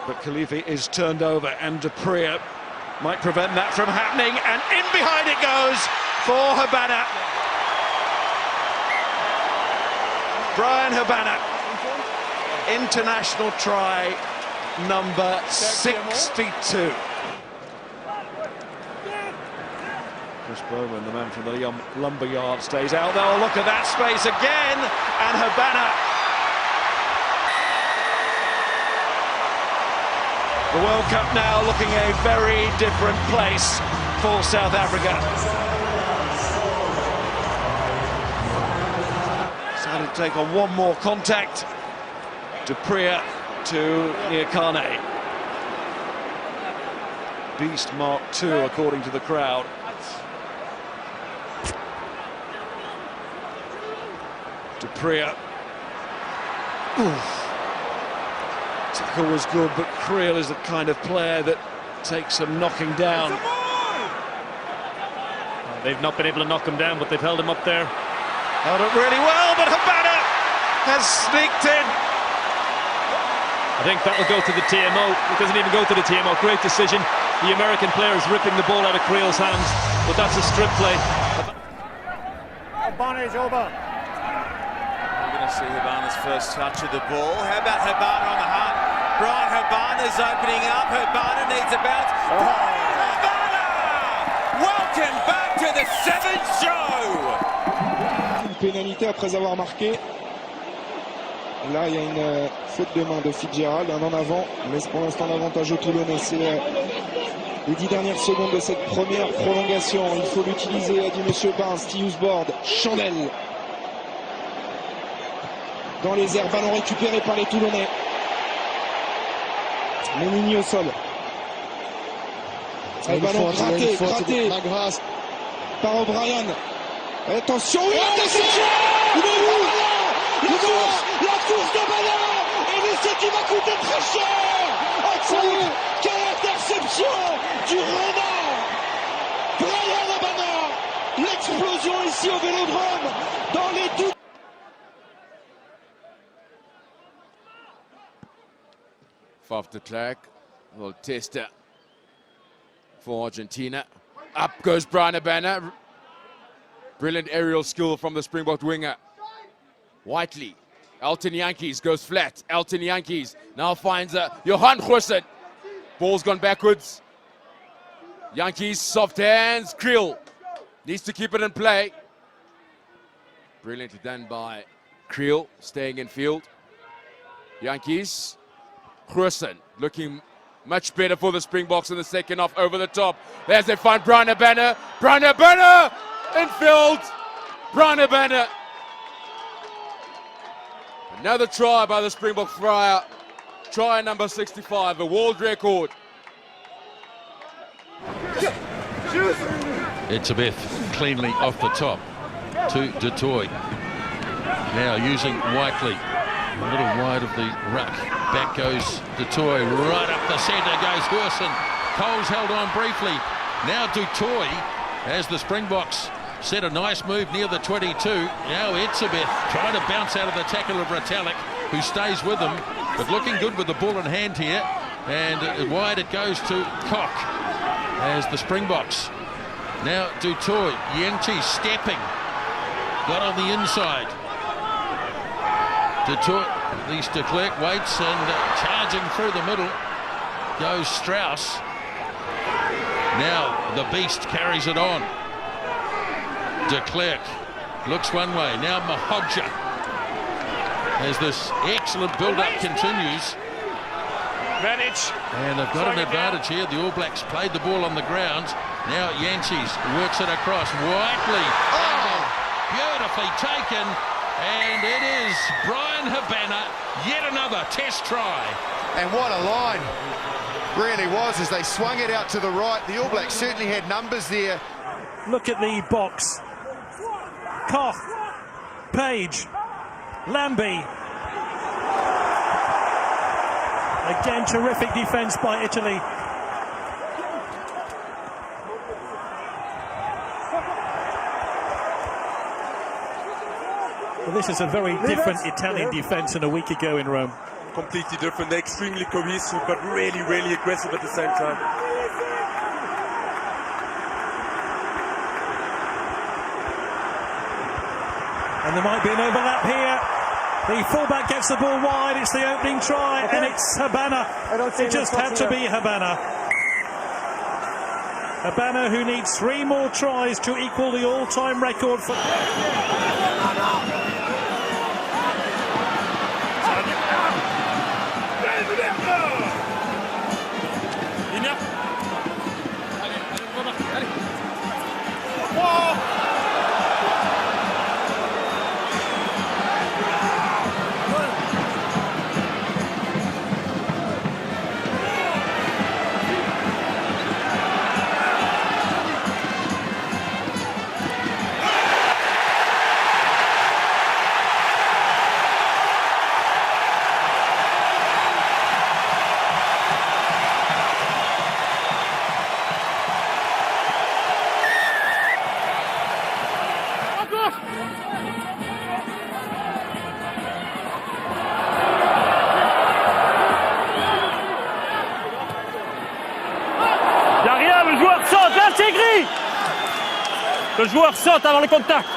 But Khalifi is turned over, and Dupree might prevent that from happening, and in behind it goes for Habana. Bryan Habana, international try number 62. Chris Bowman, the man from the lumberyard, stays out there. Oh, look at that space again, and Habana. The World Cup now looking a very different place for South Africa. Decided to take on one more contact. Dupree to Niakane. Beast Mark II, according to the crowd. Dupree. Tackle was good, but Carel is the kind of player that takes some knocking down. They've not been able to knock him down, but they've held him up there. Held it really well, but Habana has sneaked in. I think that will go to the TMO. It doesn't even go to the TMO. Great decision. The American player is ripping the ball out of Carel's hands, but that's a strip play. Habana is over. See Habana's first touch of the ball. How about Habana on the hunt? Bryan Habana's opening up. Habana needs a bounce. Bryan Habana! Welcome back to the seventh show! Une pénalité après avoir marqué. Là, il y a une faute de main de Fitzgerald, un en avant, mais pour l'instant l'avantage au Toulonnais. C'est les 10 dernières secondes de cette première prolongation. Il faut l'utiliser, a dit Monsieur Barnes. Steve Board, chandelle. Dans les airs, ballon récupéré par les Toulonnais. Menini au sol. Un ballon gratté par O'Brien. Attention, oui, interception! La course de Bana! Et l'essai qui va coûter très cher! Quelle interception du renard! Bryan Habana! L'explosion ici au Vélodrome, dans les doutes. Faf de Klerk, a little tester for Argentina. Up goes Bryan Habana. Brilliant aerial skill from the Springbok winger. Whiteley, Elton Yankees goes flat. Elton Yankees now finds Johan Goosen. Ball's gone backwards. Yankees, soft hands. Carel needs to keep it in play. Brilliantly done by Carel, staying in field. Yankees. Goosen looking much better for the Springboks in the second half, over the top. There's they find Bryan Habana. Bryan Habana in field. Bryan Habana. Another try by the Springbok flyer. Try number 65, a world record. Etzebeth cleanly off the top to Du Toit. Now using Whiteley. A little wide of the ruck. Back goes Du Toit. Right up the centre goes Goosen. Coles held on briefly. Now Du Toit, as the Springboks set a nice move near the 22. Now Etzebeth trying to bounce out of the tackle of Retallick, who stays with them, but looking good with the ball in hand here. And wide it goes to Koch as the Springboks. Now Du Toit, Yenti stepping. Got on the inside. Du Toit, de Klerk waits, and charging through the middle goes Strauss. Now the beast carries it on. De Klerk looks one way. Now Mahodja, as this excellent build-up continues. And they've got an advantage here. The All Blacks played the ball on the ground. Now Yankees works it across. Whiteley, beautifully taken. And it is Bryan Habana Yet another test try. And what a line really was as they swung it out to the right. The All Blacks certainly had numbers there. Look at the box. Koch, Page, Lambie. Again, terrific defence by Italy. Well, this is a very different Italian defence than a week ago in Rome. Completely different. They're extremely cohesive, but really, really aggressive at the same time. And there might be an overlap here. The fullback gets the ball wide. It's the opening try, and it's Habana. It just had to be Habana. Habana, who needs 3 more tries to equal the all-time record for... Le joueur saute, là c'est gris. Le joueur saute avant le contact.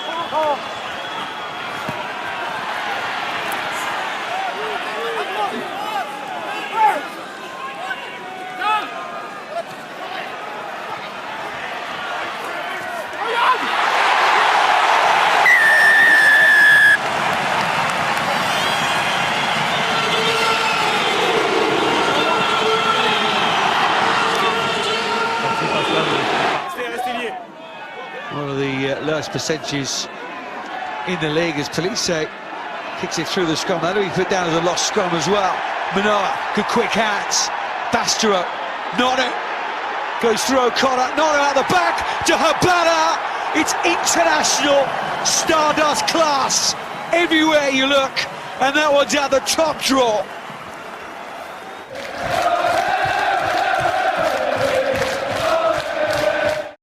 One of the lowest percentages in the league as Plessis kicks it through the scrum. That'll be put down as a lost scrum as well. Manoa, good quick hands. Bastero, not it. Goes through O'Connor, not out the back to Habana. It's international Stardust class everywhere you look. And that one's at the top draw.